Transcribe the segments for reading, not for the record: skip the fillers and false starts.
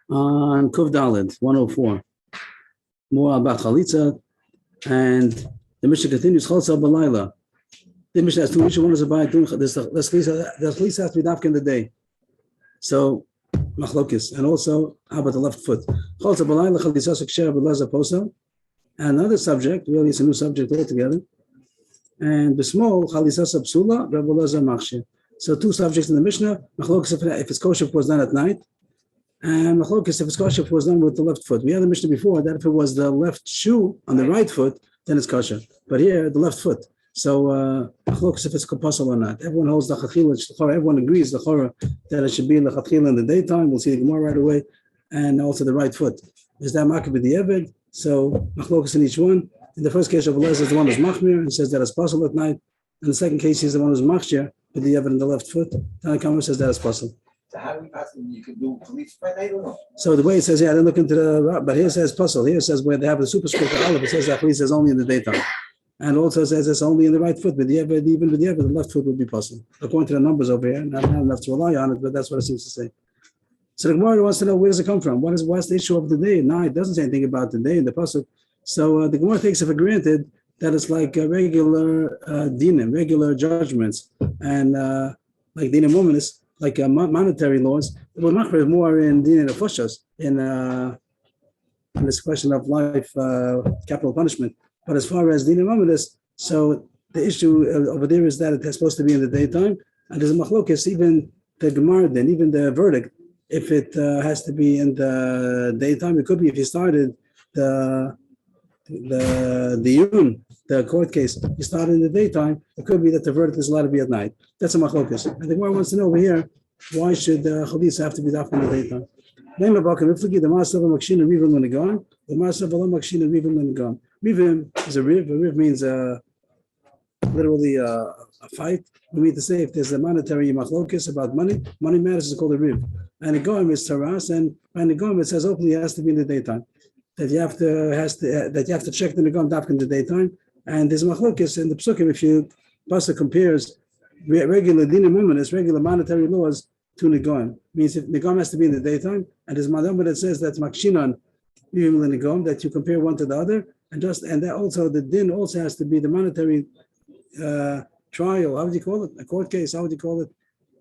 On Kuv Daled, 104. More about Chalitza, and the Mishnah continues, Chalitza Balayla. The Mishnah has two issues. One is about doing this Chalitza has to be dafka in the day. So, Machlokis. And also, how about the left foot? Chalitza Balayla, Chalitza Sekshera Belaza Posa. And another subject, really it's a new subject altogether. And the small, Chalitza Psula, Belaza Machshir. So two subjects in the Mishnah, Machlokis if it's kosher was done at night, and Machlokis if it's kosher was done with the left foot. We had the Mishnah before that if it was the left shoe on the right foot, then it's kosher. But here, the left foot. So Machlokis if it's kapasal or not. Everyone holds the chatchila, everyone agrees the chora that it should be in the chatchila in the daytime. We'll see the Gemara right away, and also the right foot. Is that makab b'diavad? So Machlokis in each one. In the first case, Rav is the one who's machmir and says that it's possible at night. In the second case, he's the one who's machshir with the evidence in the left foot. Tanakama says that it's possible. So how do we pass them? You can do police by night or no? So the way it says, I didn't look into the, but here it says puzzle. Here it says where they have the superscript of olive, it says that police is only in the daytime. And also says it's only in the right foot, but even with the evidence, the left foot would be possible. According to the numbers over here, not enough to rely on it, but that's what it seems to say. So the Gemara wants to know, where does it come from? What's the issue of the day? No, it doesn't say anything about the day in the puzzle. So the Gemara takes it for granted that it's like regular dinim, regular judgments, and like dinim womanis, like monetary laws. Well, machmer is more in dinim nefoshos, in this question of life, capital punishment. But as far as dinim womanis, so the issue over there is that it's supposed to be in the daytime, and there's a machlokes, even the gemara, then even the verdict, if it has to be in the daytime, it could be if you started the court case, you start in the daytime, it could be that the verdict is allowed to be at night. That's a machlokes. I think one wants to know over here, why should chalitza have to be dafka in the daytime? The master of makshin and rivim l'negan, the master of makshin and rivim l'negan. Rivim is a riv. A riv means literally a fight. We mean to say if there's a monetary machlokes about money matters is called a riv. And the goyim is taras, and the goyim it says openly it has to be in the daytime. That you have to check the negam dafka in the daytime, and there's machlokes in the psukim. If you pasuk compares regular dinim womanis, regular monetary laws to negam, means if negam has to be in the daytime, and there's madam that says that's makshinan negam, that you compare one to the other, and that also the din also has to be the monetary trial. How would you call it? A court case? How would you call it?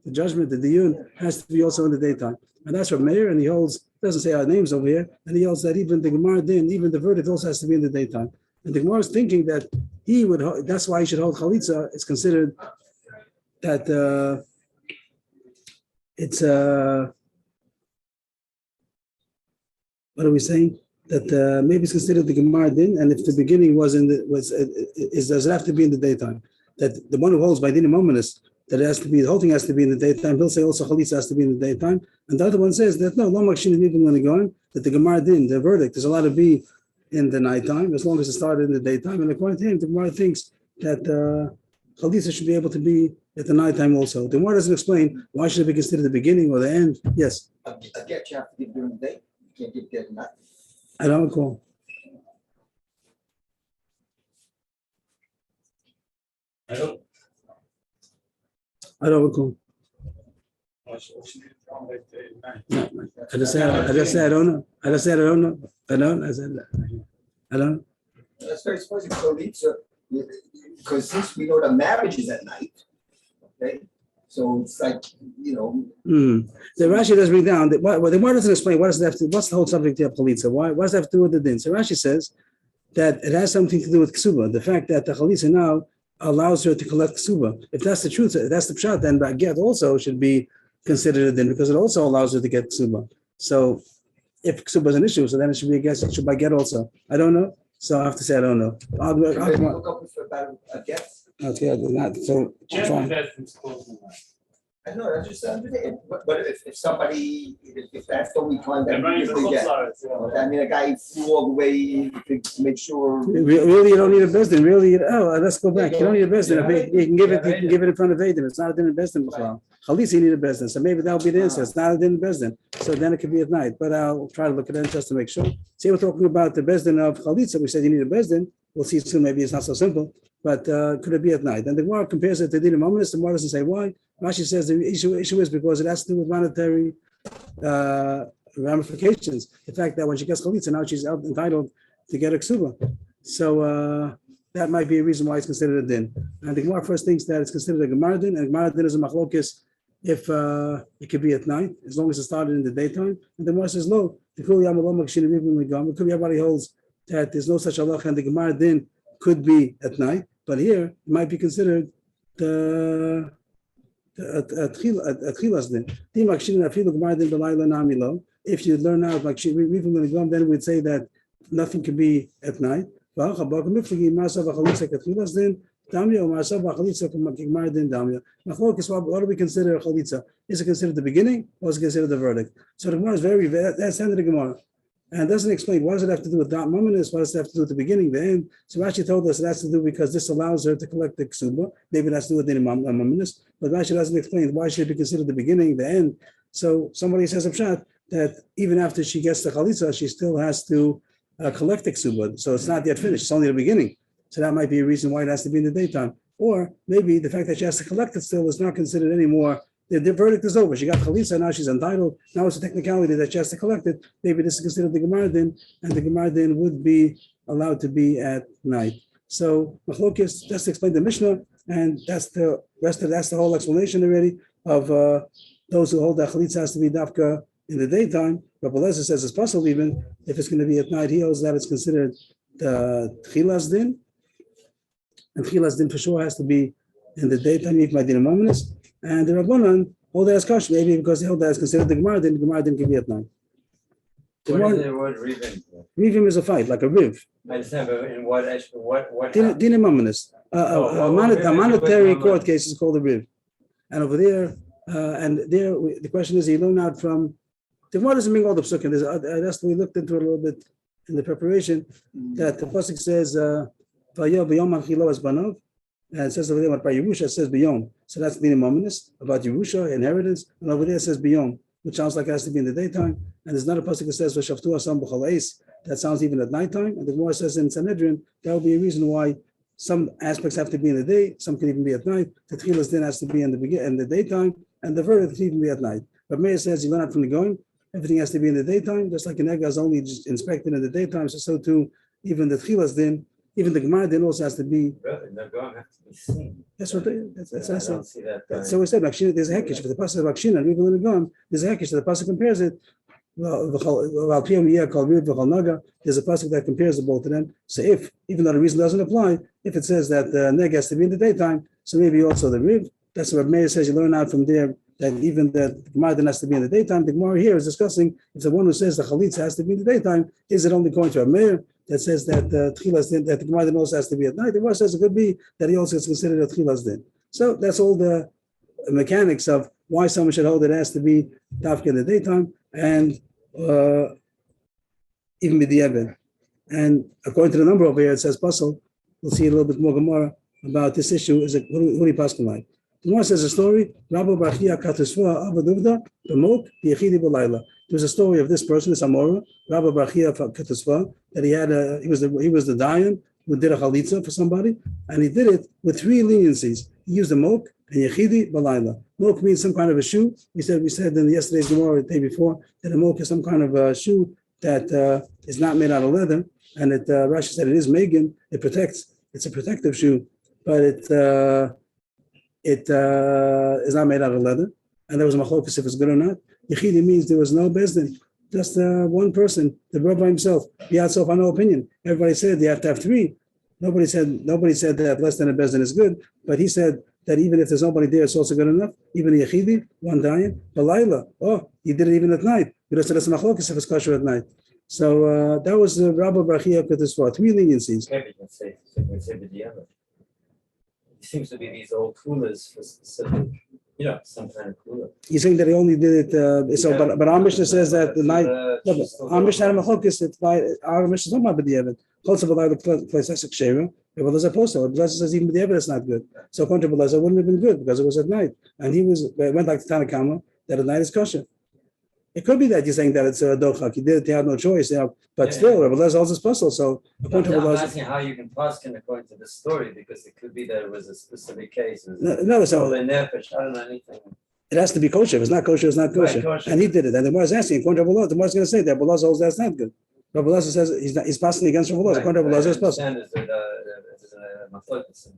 The judgment, the diyun has to be also in the daytime, and that's what Meir, and he holds. Doesn't say our names over here, and he holds that even the Gemara din, even the verdict also has to be in the daytime. And the Gemara is thinking that he would. That's why he should hold chalitza. It's considered that it's what are we saying? That maybe it's considered the Gemara din, and if the beginning does it have to be in the daytime? That the one who holds by din mominus that it has to be, the whole thing has to be in the daytime. He'll say also chalitza has to be in the daytime. And the other one says that no, lo makshin is even going to go on, that the Gemara din, the verdict, is allowed to be in the nighttime, as long as it started in the daytime. And according to him, the Gemara thinks that chalitza should be able to be at the nighttime also. The Gemara doesn't explain why should it be considered the beginning or the end. Yes? A get you have to give during the day. You can't give get at night. I don't recall. I don't recall. No, I just said I don't know. I just said I don't know. I don't. That's very surprising. So because since we know the marriage is at night, okay, so it's like The Rashi does bring down that. Well, the Gemara doesn't explain what's the whole subject of chalitza. Why does that have to do with the din? So Rashi says that it has something to do with ksuba. The fact that the chalitza now allows her to collect ksuba. If that's the truth, if that's the pshat, then baget also should be considered a din because it also allows her to get ksuba. So if ksuba is an issue, so then it should be a guess. It should by get also. I don't know, so I have to say I don't know. I'll look up about a guess. Okay, I do not. So I know. I just understand. But if somebody, if that's the only time that they get, I mean, a guy flew all the way to make sure. Really, you don't need a bezdin. Really, let's go back. You don't need a bezdin. You can give it in front of Adim. It's not a din in bezdin. Chalisa, you need a bezdin. So maybe that'll be the answer. It's not a din in bezdin. So then it could be at night. But I'll try to look at it just to make sure. See, we're talking about the bezdin of Chalisa. We said you need a bezdin. We'll see soon. Maybe it's not so simple. But could it be at night? And the Gemara compares it to din mominus. The Gemara doesn't say why. Rashi says the issue is because it has to do with monetary ramifications. The fact that when she gets chalitza, now she's entitled to get a ksuba. So that might be a reason why it's considered a din. And the Gemara first thinks that it's considered a gemara din, and gemara din is a machlokis if it could be at night, as long as it started in the daytime. And the Gemara says, no, the Kul Yamalom Makshin Rivim. It could be everybody holds that there's no such halacha, and the gemara din could be at night. But here it might be considered the Tchilas din. If you learn out then we'd say that nothing can be at night. Machlokes, what do we consider a chalitza? Is it considered the beginning or is it considered the verdict? So the Gemara is that's the end of the Gemara. And it doesn't explain what does it have to do with dam mominus, what does it have to do with the beginning, the end. So Rashi told us it has to do because this allows her to collect the ksuba. Maybe it has to do with the mominus, but Rashi doesn't explain why should it be considered the beginning, the end. So somebody says Pshat that even after she gets the chalitza, she still has to collect the ksuba. So it's not yet finished, it's only the beginning. So that might be a reason why it has to be in the daytime. Or maybe the fact that she has to collect it still is not considered anymore. The verdict is over. She got chalitza, now she's entitled. Now it's a technicality that she has to collect it. Maybe this is considered the Gemara din, and the Gemara din would be allowed to be at night. So machlokes, just to explain the Mishnah, and that's the whole explanation already of those who hold that chalitza has to be dafka in the daytime. Rabbi Lezer says it's possible even if it's going to be at night. He holds that it's considered the tchilas din, and tchilas din for sure has to be in the daytime, if my din mominus. And the Rabbanan hold that as kosher, maybe because they hold that as considered the Gemara din can be at night. What is the word rivim? Rivim is a fight, like a riv. I understand, but in what? Din mominus. A monetary court case is called a riv. And over there, the question is, you learn out from, the Gemara doesn't mean all the psukim. We looked into it a little bit in the preparation, that the pasuk says, Vayah b'yom achilo es banov, and it says over there, by Yerusha, it says biyom. So that's being a mominus about Yerusha, inheritance. And over there it says biyom, which sounds like it has to be in the daytime. And there's another pasuk that says, V'shavtu asam b'chol eis. That sounds even at nighttime. And the Gemara says in Sanhedrin, that would be a reason why some aspects have to be in the day, some can even be at night. The tchilas din has to be in the daytime, and the verdict can even be at night. But Meir says, you learn out from the going, everything has to be in the daytime, just like an egg is only just inspected in the daytime. So too, even the tchilas din, even the Gemara din also has to be. Really, they're going to have to be seen. That's what that's I don't see that. so we said Makshina, there's a hekesh for the pasuk of Makshina, and even in the Gom, there's a hekesh. So the pasuk compares it. There's a pasuk that compares the both of them. So if, even though the reason doesn't apply, if it says that the neg has to be in the daytime, so maybe also the riv. That's what Meir says. You learn out from there that even the Gemara din has to be in the daytime. The Gemara here is discussing if the one who says the chalitza has to be in the daytime, is it only going to a Meir that says that the tchilas din, that the Gemara din also has to be at night? The Gemara says it could be that he also is considered a tchilas din. So that's all the mechanics of why someone should hold it has to be dafka in the daytime and even b'diavad. And according to the number over here, it says puzzle. We'll see a little bit more Gemara about this issue. Is it who he paskin like? The Gemara says a story. Rabbi Barchia Katasua Abaduvda B'mok Yechidi B'Layla. There's a story of this person, this Amora, Rabbi Barchia Katasua, that he had he was the dayan who did a chalitza for somebody, and he did it with 3 leniencies. He used a mok and yechidi b'layla. Mok means some kind of a shoe. We said in yesterday's Gemara, the day before, that a mok is some kind of a shoe that is not made out of leather, and Rashi said it is megan. It protects. It's a protective shoe, but it is not made out of leather. And there was a machlokes if it's good or not. Yechidi means there was no bezdin. Just one person, the rabbi himself. He had so far no opinion. Everybody said you have to have 3. Nobody said that less than a bezdin is good, but he said that even if there's nobody there, it's also good enough. Even a yechidi, one dayan, balayla. Oh, he did it even at night. You know, so that's machlokes if it's kosher at night. So that was the Rabbi Barchia Katasva, 3 leniencies. Maybe you can say b'diavad. It seems to be these old coolers for specific, some kind of cooler. You're saying that he only did it. But our Mishnah says that the night. Our Mishnah had a machlokes. Our Mishnah is not about b'diavad. Close of the place as a kshera. But there's a poster. Blazer says even b'diavad is not good. So according to Blazer, wouldn't have been good because it was at night, and he went like the Tanakama that at night is kosher. It could be that you're saying that it's a dochak. He did it. He had no choice. But still, Rabbi Lezer holds his puzzle. So according to I'm Lezer, asking how you can paskin according to the story because it could be that it was a specific case. no. So nefesh. I don't know anything. It has to be kosher. If it's not kosher, it's not kosher. Right, kosher. And he did it. And the Gemara is asking, according to Rabbi Elazar, the Gemara is going to say that Rabbi Elazar holds that's not good. Rabbi Elazar says he's passing against Rabbi Elazar. According to Rabbi Elazar, it's possible.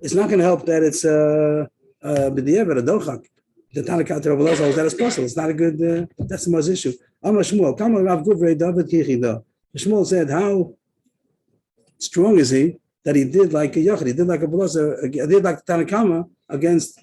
It's not going to help that it's b'diavad, a dochak. The Tanakh Rabbi Elazar holds that it's possible. It's not a good. That's the most issue. Amar Shmuel, Kama Rav Guvrei David Kichida. Shmuel said, how strong is he that he did like a yachid? He did like a Elazar. He did like the Tanakh against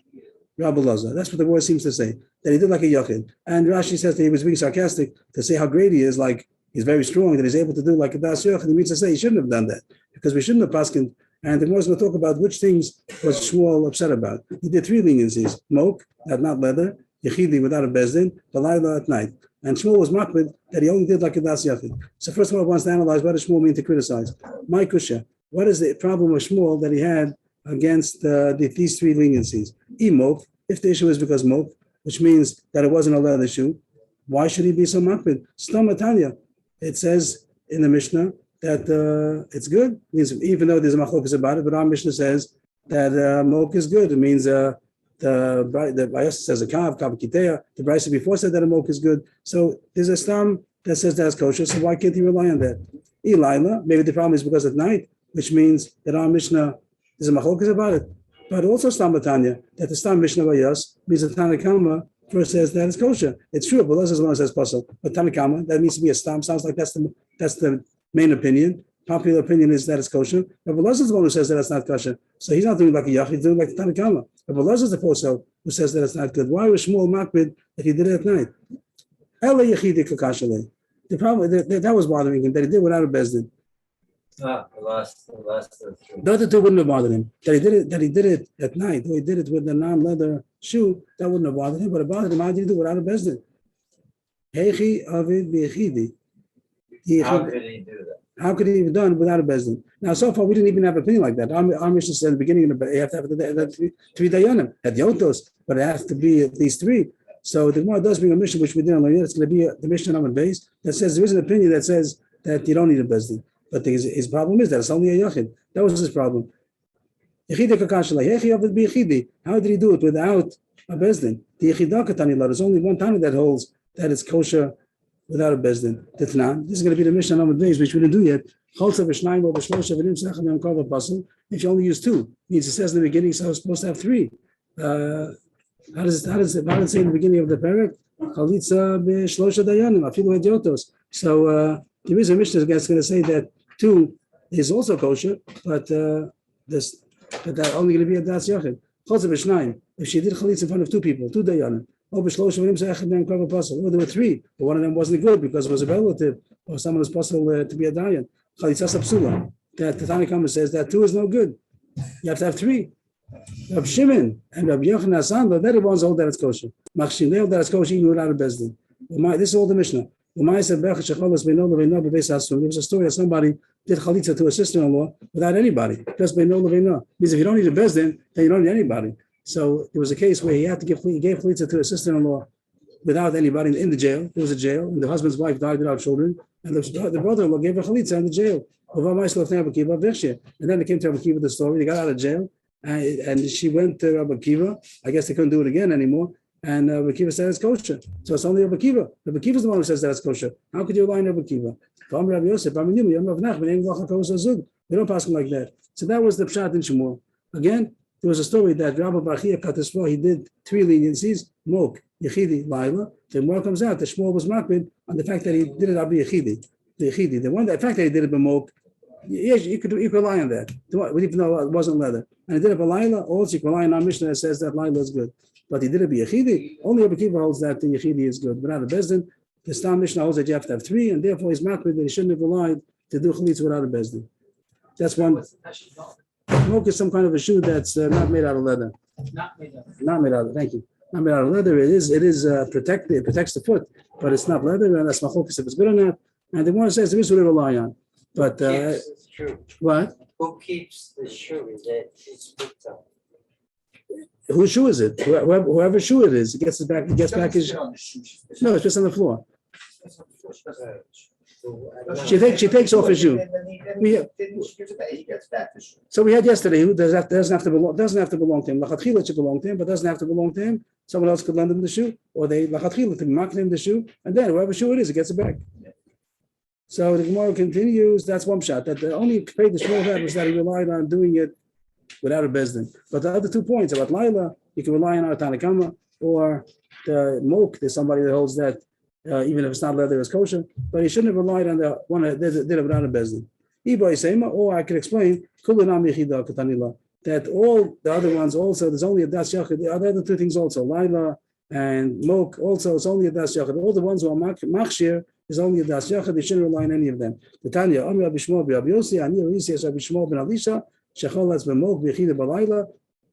Rabbi Elazar. That's what the word seems to say. That he did like a yachid. And Rashi says that he was being sarcastic to say how great he is. Like he's very strong that he's able to do like a das yachid. He means to say he shouldn't have done that because we shouldn't have paskin. And the Gemara is going to talk about which things was Shmuel upset about. He did 3 leniencies: mok, that not leather; yechidi without a bezdin; balayla at night. And Shmuel was makbid that he only did like a das yachid. So first of all, wants to analyze what does Shmuel mean to criticize. My kusha, what is the problem with Shmuel that he had against these 3 leniencies? Mok, if the issue is because mok, which means that it wasn't a leather shoe, why should he be so makbid? Stam Tanya, it says in the Mishnah that it's good. It means even though there's a machlokas about it, but our Mishnah says that mok is good. It means the Bayas says a kav kitea. The Brisa before said that a mok is good. So there's a stam that says that's kosher. So why can't he rely on that? Elila, maybe the problem is because at night, which means that our Mishnah there's a machlokas about it. But also stam Tanya, that the stam Mishnah Bayas means that Tanakama first says that it's kosher. It's true, but this is one that says puzzle. But Tanakama, that means to be a stam. Sounds like that's the main opinion. Popular opinion is that it's kosher. Rabbi Elazar is the one who says that it's not kosher. So he's not doing like a yachid, he's doing like the Tanakama. Rabbi Elazar is the person who says that it's not good. Why was Shmuel makbid that he did it at night? Ela yachidi kakashale. The problem that was bothering him, that he did without a bezdin. The last. The other 2 wouldn't have bothered him. That he did it at night, or he did it with the non-leather shoe, that wouldn't have bothered him. But it bothered him. How did he do it without a bezdin? Heichi avid b'yachidi. How could he do that? How could he have done without a bezdin? Now, so far, we didn't even have an opinion like that. Our Mishnah said at the beginning, you have to have 3 dayanim at yotos, but it has to be at least 3. So the Gemara does bring a Mishnah, which we didn't learn yet. It's going to be the Mishnah on base that says there is an opinion that says that you don't need a bezdin. But his problem is that it's only a yachid. That was his problem. How did he do it without a bezdin? There's only one Tana that holds that it's kosher without a bezdin. This is going to be the Mishnah on base, which we didn't do yet. If you only use 2, means it says in the beginning, so it's supposed to have 3. How does it say in the beginning of the parak? So there is a Mishnah that's going to say that 2 is also kosher, but that's only going to be a das yachid. If she did chalitza in front of 2 people, 2 dayanim, or there were 3, but one of them wasn't good because it was a relative or someone was possible to be a dayan. Chalitza sapsula. That the Tanakh says that 2 is no good. You have to have 3. Rab Shimon and Rab Yochanan Hassan, they're the ones hold that it's kosher. Machshim, they hold that it's kosher even without a bezdin. This is all the Mishnah. There was a story that somebody did chalitza to a sister-in-law without anybody. Just means if you don't need a bezdin, then you don't need anybody. So there was a case where he gave chalitza to a sister-in-law without anybody in the jail. There was a jail, and the husband's wife died without children, and the brother-in-law gave her chalitza in the jail. And then they came to Rabbi Akiva the story. They got out of jail, and she went to Rabbi Akiva. I guess they couldn't do it again anymore. And Rabbi Akiva said it's kosher. So it's only Rabbi Akiva. Rabbi Akiva is the one who says that it's kosher. How could you rely on Rabbi Akiva? We don't pass him like that. So that was the pshat in Shmuel. Again, there was a story that Rabbi Bachia Katasva, he did 3 leniencies, mok, yechidi, laila. The more comes out that Shmuel was makbid on the fact that he did it abi yechidi. The yechidi, the fact that he did it b'mok, yes, you could rely on that, even though it wasn't leather. And he did it b'laila, also you can rely on our Mishnah that says that laila is good. But he did it b'yechidi. Only Rabbi Akiva holds that the yechidi is good. Without a bezdin, the Stam Mishnah holds that you have to have 3, and therefore he's makbid that he shouldn't have relied to do chalitz without a bezdin. That's one. Mok is some kind of a shoe that's not made out of leather. Not made out of. Thank you. Not made out of leather. It is protected. It protects the foot, but it's not leather, and that's machlokas if it's good or not. And the one says there is what to rely on. But what? Who keeps the shoe? Is it it's picked up? Whose shoe is it? Whoever shoe it is, he gets it back. He gets back his. No, it's just on the floor. So, I don't know. She takes off his shoe. We- He gets back the shoe. So we had yesterday who doesn't have to belong to him. Lachatchila should belong to him, but doesn't have to belong to him. Someone else could lend him the shoe, or they lachatchila to market him the shoe, and then whoever shoe it is, it gets it back. So the Gemara continues. That's one shot. That the only paid the shmuel that was that he relied on doing it without a bezdin. But the other 2 points about Laila, you can rely on our Tanakama, or the Mok. There's somebody that holds that even if it's not leather, it's kosher. But he shouldn't have relied on the one that did it without a bezdin. Or I could explain that all the other ones also, there's only a das yachid. The other 2 things also, Laila and Mok, also it's only a das yachid. All the ones who are machshir is only a das yachid. They shouldn't rely on any of them. The Tanya, Amri Rabbi Shmuel Rabbi Yossi, Ani Risi Rabbi Shmuel ben Elisha, Shechol Latz ben Mok b'Yechida b'Laila.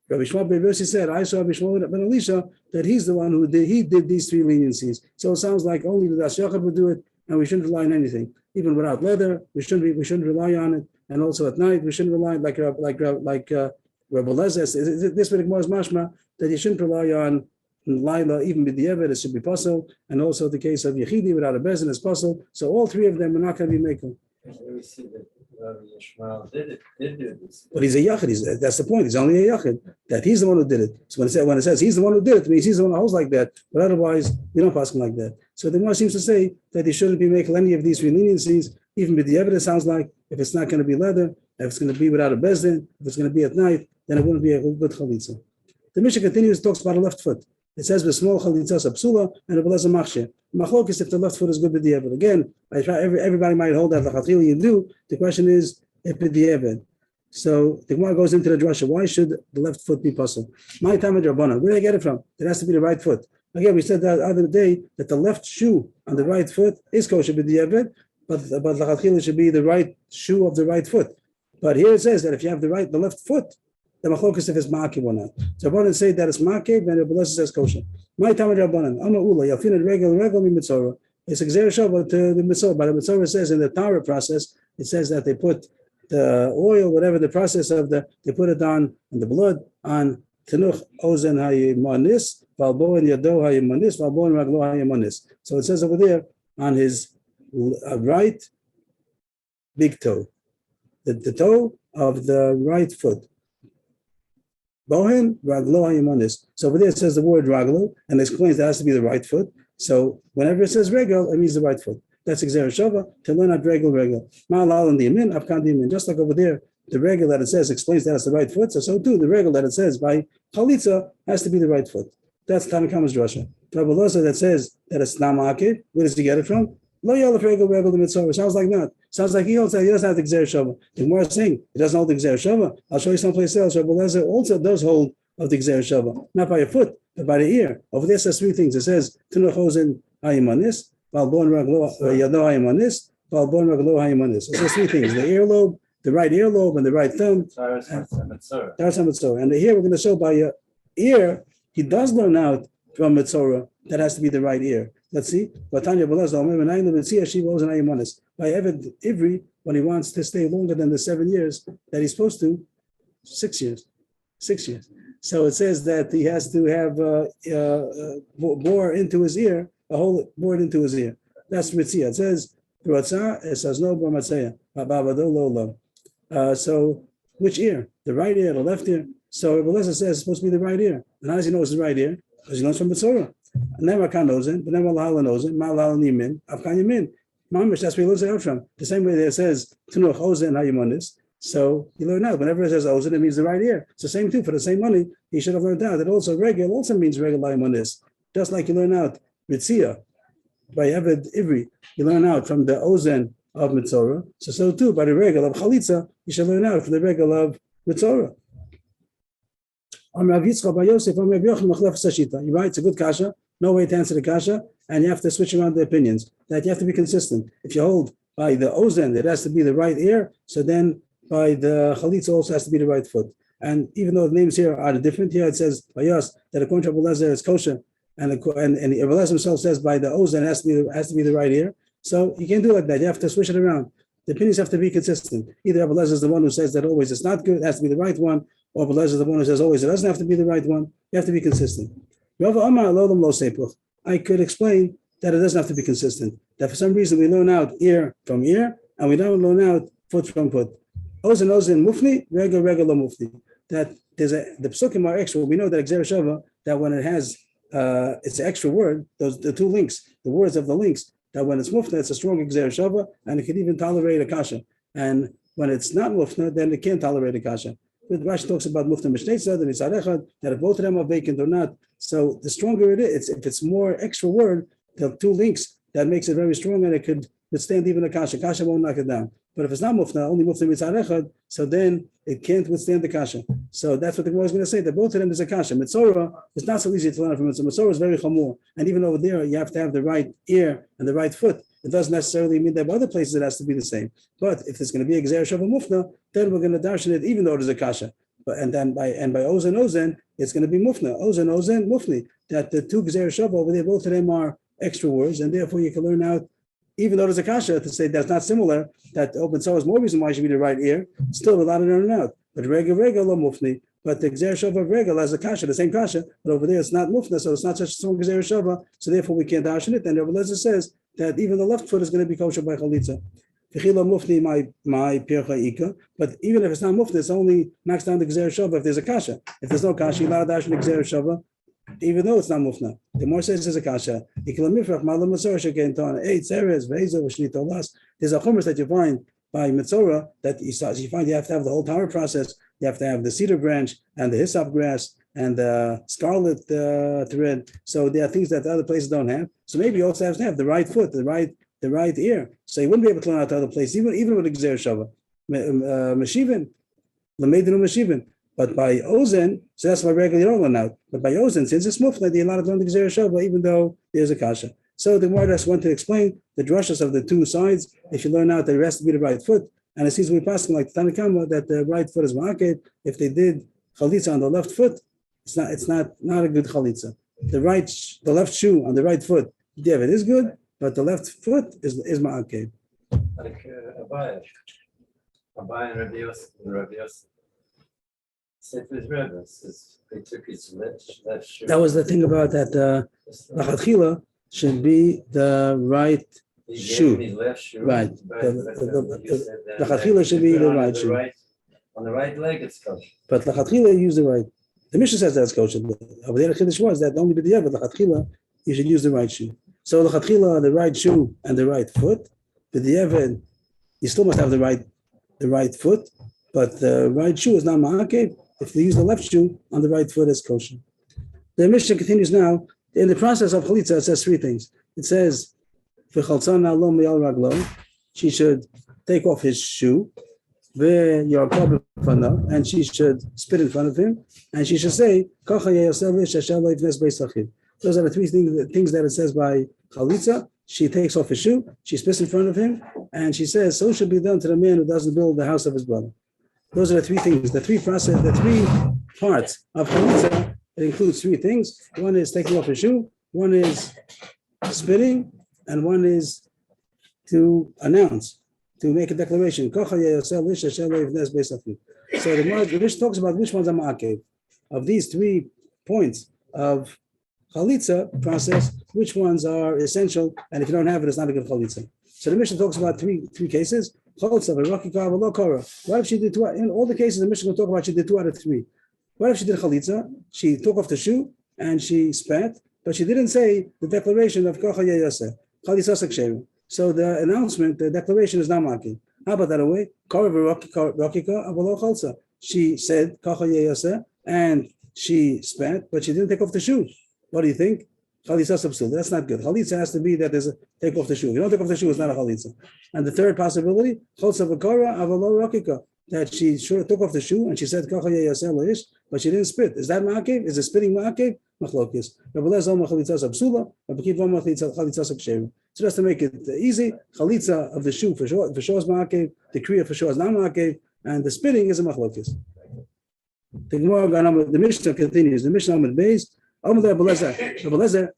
Rabbi Shmuel ben Yossi said, I saw Rabbi Shmuel ben Elisha that he's the one who did these 3 leniencies. So it sounds like only the das yachid would do it, and we shouldn't rely on anything. Even without leather, we shouldn't rely on it, and also at night we shouldn't rely like Rabbi Lezer. This way the Gemara is mashma that you shouldn't rely on Laila, even with the Eved, it should be possible, and also the case of Yechidi without a bezin is possible. So all 3 of them are not going to be making. We see that Rabbi Yishmael did do this. But he's a yachid. That's the point. He's only a yachid. That he's the one who did it. So when it says he's the one who did it, it means he's the one who holds like that. But otherwise, we don't pass him like that. So the Gemara seems to say that he shouldn't be making any of these leniencies, even with the evidence. Sounds like if it's not going to be leather, if it's going to be without a bezdin, if it's going to be at night, then it wouldn't be a good chalitza. The Mishnah continues, talks about a left foot. It says with small chalitzas psula and a beleza machshir. Machlokes if the left foot is good with the evid. Again, everybody might hold that lachatchila you do. The question is if with the evid. So the Gemara goes into the drasha. Why should the left foot be puzzled? My time at Rabbanan. Where do they get it from? It has to be the right foot. Again, we said that the other day that the left shoe on the right foot is kosher with the evid, but lachatchila should be the right shoe of the right foot. But here it says that if you have the left foot, the machlokas if it's ma'akiv or not. So Rabbanan say that it's ma'akiv, and Rabbi Lezer says kosher. My time at Rabbanan, Amma Ula, Yafin regel mi mitzorah. It's a gzera shava to the mitzorah. But the mitzorah says in the Torah process, it says that they put the oil, whatever the process of they put it on the blood on tenuch ozen hayimanis, valboin yado hayimanis, valboin raglo hayimanis. So it says over there on his right big toe, the toe of the right foot. Bohen raglo hayimanis. So over there it says the word raglo and explains that has to be the right foot. So whenever it says regel, it means the right foot. That's Xer Shava, to learn at regel. Ma'alal and the Yamin, Afkan the Yamin. Just like over there, the regel that it says explains that it's the right foot. So too, the regel that it says by Chalitza has to be the right foot. That's Tanakama's drasha. Rabbi Loza that says that it's Namake, where does he get it from? Lo Yalaf regel the mitzvah. Sounds like not. Sounds like he holds that he doesn't have the Xer Shava. The Gemara is saying he doesn't hold the Xer Shava. I'll show you someplace else. Rabbi Loza also does hold of the Xer Shava, not by a foot, but by the ear. Over there it says 3 things. It says Tunachosin Hayimanis. It says 3 things: the earlobe, the right earlobe, and the right thumb. And here we're going to show by ear, he does learn out from Mitzorah that has to be the right ear. Let's see. By Evid Ivri, when he wants to stay longer than the 7 years that he's supposed to, 6 years. 6 years. So it says that he has to have bore into his ear, a hole bored into his ear. That's Ritzia. It says, it says no so which ear? The right ear, the left ear? So Rabbi Lezer says it's supposed to be the right ear. And how does he know it's the right ear? Because he learns from Mitzorah. And then Rakan knows it, but then Malala knows it, Malala Nimin, Afkan Yamin. Mamish, that's where he learns it out from. The same way that it says, Tunuch Ozen Hayimanis. So you learn out. Whenever it says Ozen, it means the right ear. It's the same thing. For the same money, he should have learned out that also regular also means regular Hayimanis. Just like you learn out Ritzia by Eved Ivri, you learn out from the Ozen of Mitzorah. So too, by the regal of Chalitza, you should learn out from the regal of Mitzorah. You're right, it's a good kasha, no way to answer the kasha, and you have to switch around the opinions. That you have to be consistent. If you hold by the Ozen, it has to be the right ear, so then by the Chalitza also has to be the right foot. And even though the names here are different, here it says by us that according to Rabbi Lezer it's kosher. And Rabbi Lezer himself says by the Ozen it has to be the right ear. So you can't do it like that. You have to switch it around. The opinions have to be consistent. Either Rabbi Lezer is the one who says that always it's not good, it has to be the right one, or Rabbi Lezer is the one who says always it doesn't have to be the right one. You have to be consistent. I could explain that it doesn't have to be consistent. That for some reason we loan out ear from ear, and we don't loan out foot from foot. Ozen mufni, regular mufni. That the psukim are extra. We know that Xer Shava, that when it has it's an extra word, the two links, the words of the links, that when it's mufna, it's a strong Xer Shava, and it can even tolerate a kasha. And when it's not mufna, then it can't tolerate a kasha. But Rashi talks about mufna mishneitzad and itzarechad, that if both of them are vacant or not. So the stronger it is, if it's more extra word, the two links, that makes it very strong, and it could withstand even a kasha. Kasha won't knock it down. But if it's not mufna, only mufna mitzarechad, so then it can't withstand the kasha. So that's what the Gemara is going to say, that both of them is a kasha. Mitzorah is not so easy to learn from Mitzorah. Mitzorah is very chamur. And even over there, you have to have the right ear and the right foot. It doesn't necessarily mean that other places it has to be the same. But if there's going to be a Gzer Shava mufna, then we're going to darshan it even though there's a kasha. But and then by ozen, it's going to be mufna. Ozen, mufni. That the two Gzer Shava over there, both of them are extra words, and therefore you can learn out, even though there's a kasha to say that's not similar, that open so is more reason why you should be the right ear, still a lot of learning out. But rega lo mufni, but the Gzer Shava rega has a kasha, the same kasha, but over there it's not mufna, so it's not such a strong Gzer Shava, so therefore we can't darshan it. And the Rebbe says that even the left foot is going to be kosher by chalitza. Mufni my pircha ika, but even if it's not mufni, it's only knocks down the Gzer Shava if there's a kasha. If there's no kasha, you're allowed to darshan the Gzer Shava, even though it's not mufna. The more says there's a kasha. There's a chumras that you find by Mitzorah that you find you have to have the whole Torah process. You have to have the cedar branch and the hyssop grass and the scarlet thread. So there are things that the other places don't have. So maybe you also have to have the right foot, the right ear. So you wouldn't be able to learn out to other places, even with a Gzer Shava. Meshivin, Lamedinu Meshivin. But by Ozen, so that's why regularly you don't learn out. But by Ozen, since it's mufna, you're allowed to learn the Gzer Shava, even though there's a kasha. So the Gemara just wanted to explain the drushes of the two sides. If you learn out, there has to be the right foot. And it seems we pass like the Tanakama that the right foot is ma'aked. If they did chalitza on the left foot, it's not a good chalitza. The left shoe on the right foot, yeah, it is good, but the left foot is ma'aked. Like Abai and Rabbi Yosef. Said to his Rebbe, he took his left shoe. That was the thing about that lachatchila should be the right shoe. His left shoe. Right. The lachatchila should be the right shoe. On the right leg, it's kosher. But lachatchila, use the right. The Mishnah says that's kosher. Over there, the chiddush was that only with the but lachatchila, you should use the right shoe. So lachatchila, the right shoe and the right foot. But the Yeven, you still must have the right foot, but the right shoe is not ma'akev. If they use the left shoe on the right foot as kosher. The Mishnah continues now. In the process of chalitza, it says three things. It says, she should take off his shoe, and she should spit in front of him, and she should say, those are the three things that it says by chalitza. She takes off his shoe, she spits in front of him, and she says, so should be done to the man who doesn't build the house of his brother. Those are the three things, the three parts of chalitza. It includes three things. One is taking off a shoe, one is spitting, and one is to announce, to make a declaration. So the Mishnah talks about which ones are ma'akev. Of these 3 points of chalitza process, which ones are essential, and if you don't have it, it's not a good chalitza. So the Mishnah talks about three cases. What if she did 2? In all the cases, the Mishnah will talk about she did 2 out of 3. What if she did chalitza? She took off the shoe and she spat, but she didn't say the declaration of kocha yeyaseh, chalitza ksheru. So the announcement, the declaration is not maki. How about that away? She said kocha yeyaseh and she spat, but she didn't take off the shoe. What do you think? Chalitza subsul. That's not good. Chalitza has to be that there's a take off the shoe. If you don't take off the shoe, it's not a chalitza. And the third possibility, chalitza v'kara avalo rakika, that she sure took off the shoe and she said kacha yeyaseh loish, but she didn't spit. Is that ma'akev? Is it spitting ma'akev? Machlokis. Rabbi Lezer Omer chalitza subsula, Rabbi Kiva Omer chalitza subsheru. So just to make it easy, chalitza of the shoe for sure is ma'akev, the kriya for sure is not ma'akev, and the spitting is a machlokis. The Mishnah continues. The Mishnah Amud Beis. Rabbi Lezer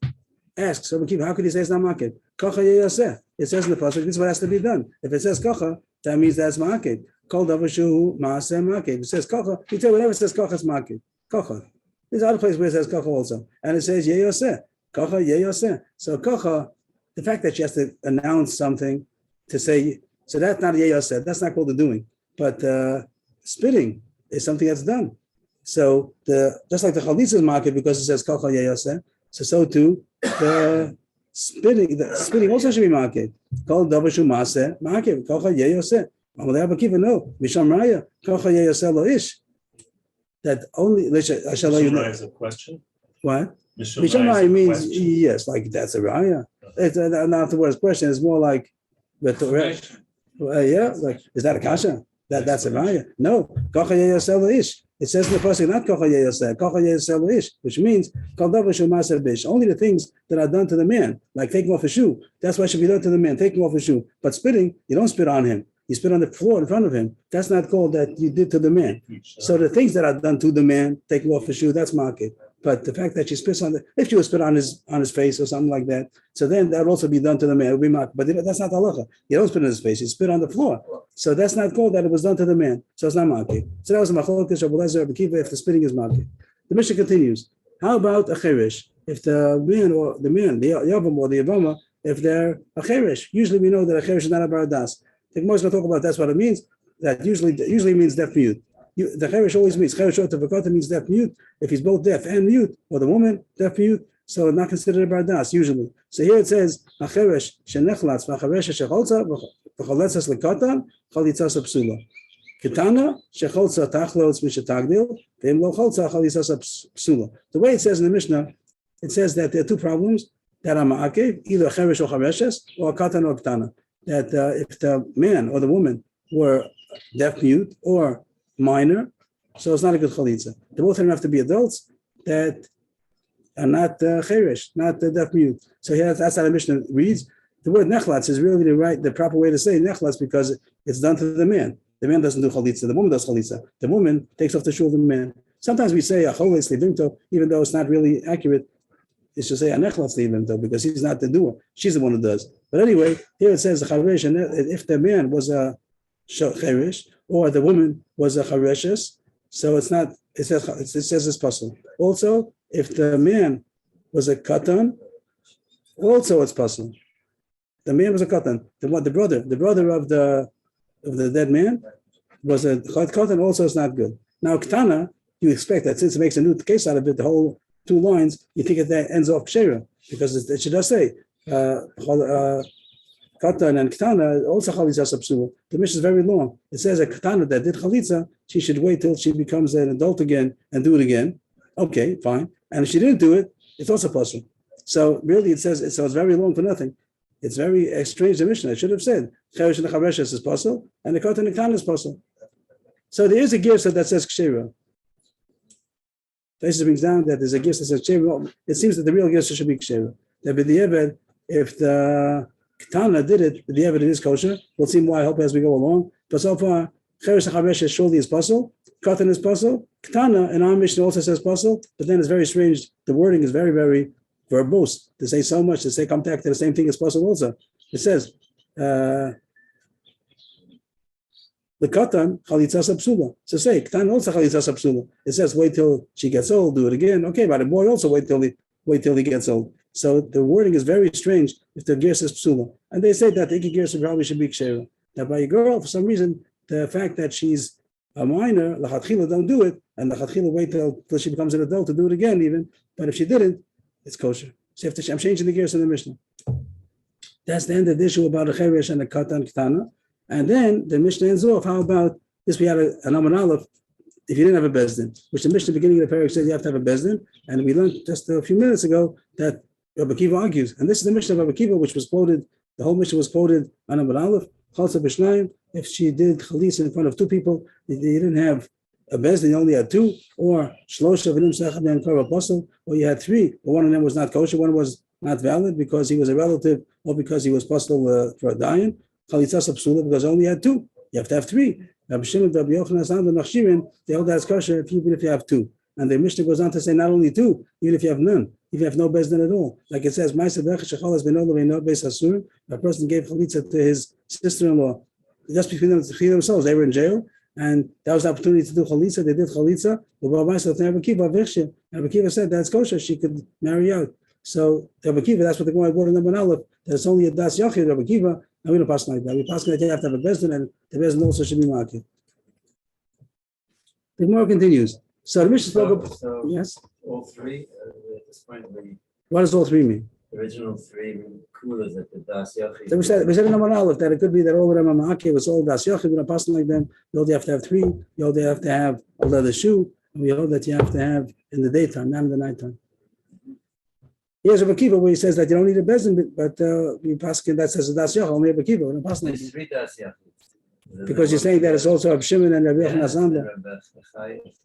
asks, how could he say it's not ma'akev? Kacha yeyaseh. It says in the pasuk, this is what has to be done. If it says kacha, that means that's ma'akev. Called avashu ma'aseh ma'akev. It says kacha. You tell whenever it says kacha, it's ma'akev. Kacha. There's other place where it says kacha also, and it says yeyaseh. Kacha yeyaseh. So kacha the fact that she has to announce something to say, so that's not yeyoseh. That's not called the doing. But spitting is something that's done. So just like the chalitza's market, because it says kol yeyoseh, so too the spitting also should be market. Kol davashu maseh market kol yeyoseh. No, misham raya kol yeyoseh lo ish. That only I shall let you know. Is a question. What? Mishamai means yes, like that's a raya. It's not the word question. It's more like yeah, like is that a kasha? That's a raya. No, it says in the pasuk not ish, which means only the things that are done to the man, like taking off a shoe. That's why it should be done to the man, taking off a shoe. But spitting, you don't spit on him. You spit on the floor in front of him. That's not called that you did to the man. So the things that are done to the man, taking off a shoe, that's market. But the fact that she spits if she would spit on his face or something like that, so then that would also be done to the man. It would be market. But that's not halacha. You don't spit on his face. You spit on the floor. So that's not called that it was done to the man. So it's not market. So that was a machlokas of Eliezer Rabbi Kiva if the spitting is market. The Mishnah continues. How about a cherish? If the yavam or the yevama, if they're a cherish, usually we know that a cherish is not a baradas. The Gemara is going to talk about that's what it means. That usually means deaf mute. The cherish always means cherish otavakata means deaf mute. If he's both deaf and mute, or the woman deaf mute, so not considered a bardas usually. So here it says a cherish shenechlatz v'charesh shecholza v'choletzas lekatan chalitzas psula. Kitana shecholza tachlos mishetagdil v'im lo cholza chalitzas psula. The way it says in the Mishnah, it says that there are two problems that are ma'akev, either a cherish or chareshes, or a katan or kitana. That if the man or the woman were deaf mute or minor, so it's not a good chalitza. The both of them have to be adults that are not cherish, not deaf mute. So here that's how the Mishnah reads. The word nechlatz is really the proper way to say nechlatz because it's done to the man. The man doesn't do chalitza, the woman does chalitza. The woman takes off the shoe of the man. Sometimes we say a choles levinto, even though it's not really accurate. It's to say a nechlatz levinto because he's not the doer. She's the one who does. But anyway, here it says charish, and if the man was a cherish or the woman was a chareshes, so it's not. It says it's possible. Also, if the man was a katan, also it's possible. The man was a katan. The brother of the dead man was a katan. Also, it's not good. Now ktana, you expect that since it makes a new case out of it, the whole 2 lines, you think that ends off kshera because it should just say katan and ktana also chalitza psula. The Mishnah is very long. It says a ktana that did chalitza, she should wait till she becomes an adult again and do it again. Okay, fine. And if she didn't do it, it's also possible. So really, it says it's very long for nothing. It's very strange. The Mishnah. I should have said cheresh and chareshes is possible, and the katan and ktana is possible. So there is a girsa that says kshera. This brings down that there's a girsa that says kshera. It seems that the real girsa should be kshera. That b'diavad, if the Ketana did it, the evidence is kosher. We'll see why I hope as we go along. But so far, cheresh and chareshes surely is possible. Katan is possible. Ketana in our Mishnah also says possible, but then it's very strange. The wording is very, very verbose to say so much, to say come back to the same thing as possible also. It says, the katan chalitzas psula. So say, katan also chalitzas psula. It says, wait till she gets old, do it again. Okay, but the boy also wait till he gets old. So the wording is very strange if the gersa is psula. And they say that the ikki gersa probably should be kshera. That by a girl, for some reason, the fact that she's a minor, lachatchila don't do it, and lachatchila wait till she becomes an adult to do it again even. But if she didn't, it's kosher. So I'm changing the gersa in the Mishnah. That's the end of the issue about the cheresh and the katan ktana. And then the Mishnah ends off. How about this? We had an Amar Aleph. If you didn't have a bezdin, which the Mishnah beginning of the parak says you have to have a bezdin, and we learned just a few minutes ago that Rabbi Kiva argues, and this is the Mishnah of Rabbi Kiva, which was quoted. The whole Mishnah was quoted on Amar Aleph. Chalsa b'shnayim. If she did chalitza in front of 2 people, you didn't have a bezdin, you only had 2, or shlosha v'nim sechad and kar apostle, or you had 3, but one of them was not kosher, one was not valid because he was a relative, or because he was apostle for a dying. Chalitza psula because I only had 2. You have to have 3. Rabbi Shimon, Rabbi Yochanan, and Nachshirin, they hold that kosher even if you have 2. And the Mishnah goes on to say not only 2, even if you have none, if you have no bezdin at all. Like it says, a person gave chalitza to his sister-in-law just between themselves. They were in jail, and that was the opportunity to do chalitza. They did chalitza. And Rabbi Kiva said that's kosher. She could marry out. So Rabbi Kiva, that's what the Gemara brought in number 1 aleph. That it's only a das yachid Rabbi Kiva, and we don't pass like that. We pass that you have to have a bezdin, and the bezdin also should be market. The Gemara continues. So the Mishnah spoke about, So yes. all three, at this point, the What does all three mean? original three coolers at the Das Yochi. So we said in number 1 aleph that it could be that all of them are market. It's all das yachid. We don't pass like them. You only have to have 3. You only have to have a leather shoe. And we hold that you have to have in the daytime, not in the nighttime. Here's Rabbi Kiva where he says that you don't need a bezin, but we pass that says das yachid only Rabbi Kiva. We don't pass like There's 3 Das Yochi. because you're saying that it's also Reb Shimon and Rabbi Yochanan Zanda.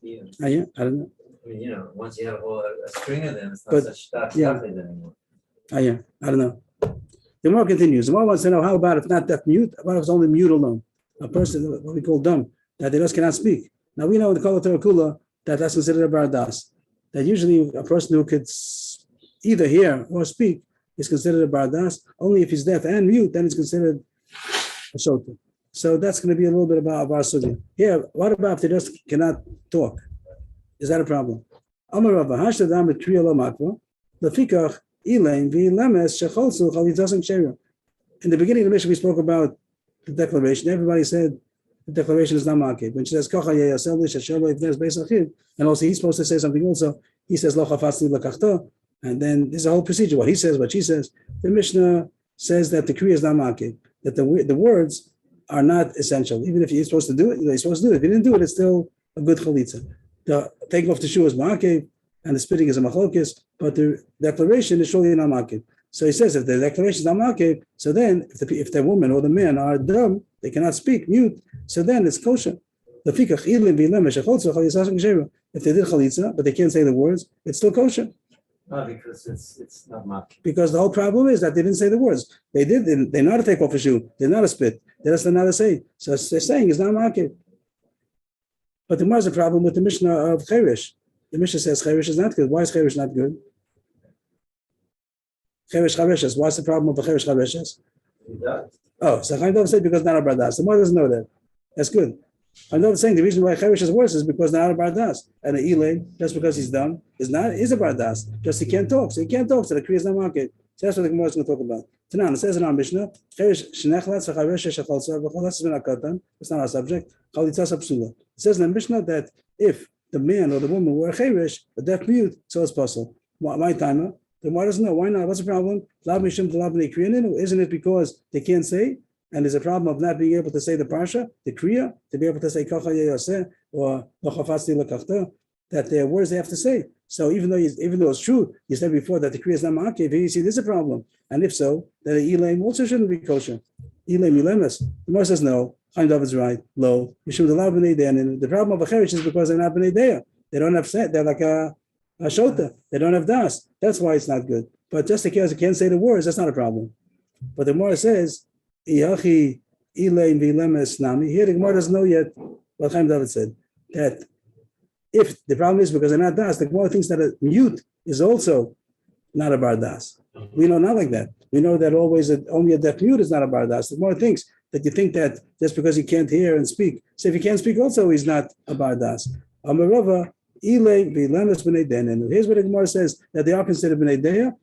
Yeah, I don't know. I mean, once you have a string of them, it's not But, such Das yeah. Yochi anymore. Yeah, I don't know. The more continues. The more wants to know how about if not deaf mute? What if it's only mute alone? A person, what we call dumb, that they just cannot speak. Now we know in the Kol Torah Kula that that's considered a bardas. That usually a person who could either hear or speak is considered a bardas. Only if he's deaf and mute, then it's considered a shota. So that's going to be a little bit about our sugya. Here, what about if they just cannot talk? Is that a problem? Amar Rava, Hashtadam Triya Lo Makva, Lefikach Elaine v'lemes shecholzu chalitzasem ksherim. In the beginning of the mission, we spoke about the declaration. Everybody said the declaration is not maked. When she says kocha yeyasel sheshelo ifnes beisachid, and also he's supposed to say something also. He says lo chafatzli lekachto, and then there's a whole procedure. What he says, what she says. The Mishnah says that the kriya is not maked. That the words are not essential. Even if he's supposed to do it, he's supposed to do it. If he didn't do it, it's still a good chalitza. The taking off the shoe is maked, and the spitting is a machlokes, but the declaration is surely not maked. So he says if the declaration is not maked, so then if the woman or the man are dumb, they cannot speak, mute, so then it's kosher. If they did chalitza, but they can't say the words, it's still kosher. No, because it's not maked. Because the whole problem is that they didn't say the words. They know how to take off a shoe. They know how to spit. They just don't know how to say. So they're saying it's not maked. But the Gemara is a problem with the Mishnah of Cherish. The Mishnah says Cherish is not good. Why is Cherish not good? Cherish Chareshes. What's the problem with the Cherish Chareshes? Oh, so Chaim Dov said because not a bardas. The Gemara doesn't know that. That's good. Chaim Dov is saying the reason why Cherish is worse is because not a bardas. And the Elaine, just because he's dumb, is a bardas. Just he can't talk. So he can't talk. So the Kriya is not market. So that's what the Gemara is going to talk about. Tanan, it says in our Mishnah, Cherish Shnechlat Charesh Shechalsa V'Cholas V'Nakatan. It's not our subject. Chalitzas Apsula. It says in the Mishnah that if the man or the woman were a cherish, a deaf mute, so it's possible. My timer, then why doesn't know? Why not? What's the problem? Isn't it because they can't say? And there's a problem of not being able to say the parsha, the kriya, to be able to say kacha yeyaseh or lochafatzli lekachta, that there are words they have to say. So even though it's true, you said before that the kriya is not ma'akev, you see there's a problem. And if so, then the elaim also shouldn't be kosher. Elaim ilemes. The Gemara says no. Chaim David's right. Low. You should allow b'nei deya. And the problem of a cherish is because they're not b'nei deya. They don't have set. They're like a shota. They don't have das. That's why it's not good. But just in case they can't say the words, that's not a problem. But the Gemara says, Iyachi elaim v'lemes nami. Here the Gemara doesn't know yet what Chaim David said. That if the problem is because they're not das, the Gemara thinks that a mute is also not a bar das. We know not like that. We know that only a deaf mute is not a bar das. The Gemara thinks that you think that just because he can't hear and speak. So if he can't speak also, he's not a bardas. Amarava, Ilay, Vilanas B'nei Denen. Here's what the Gemara says, that they are considered B'nei Deya.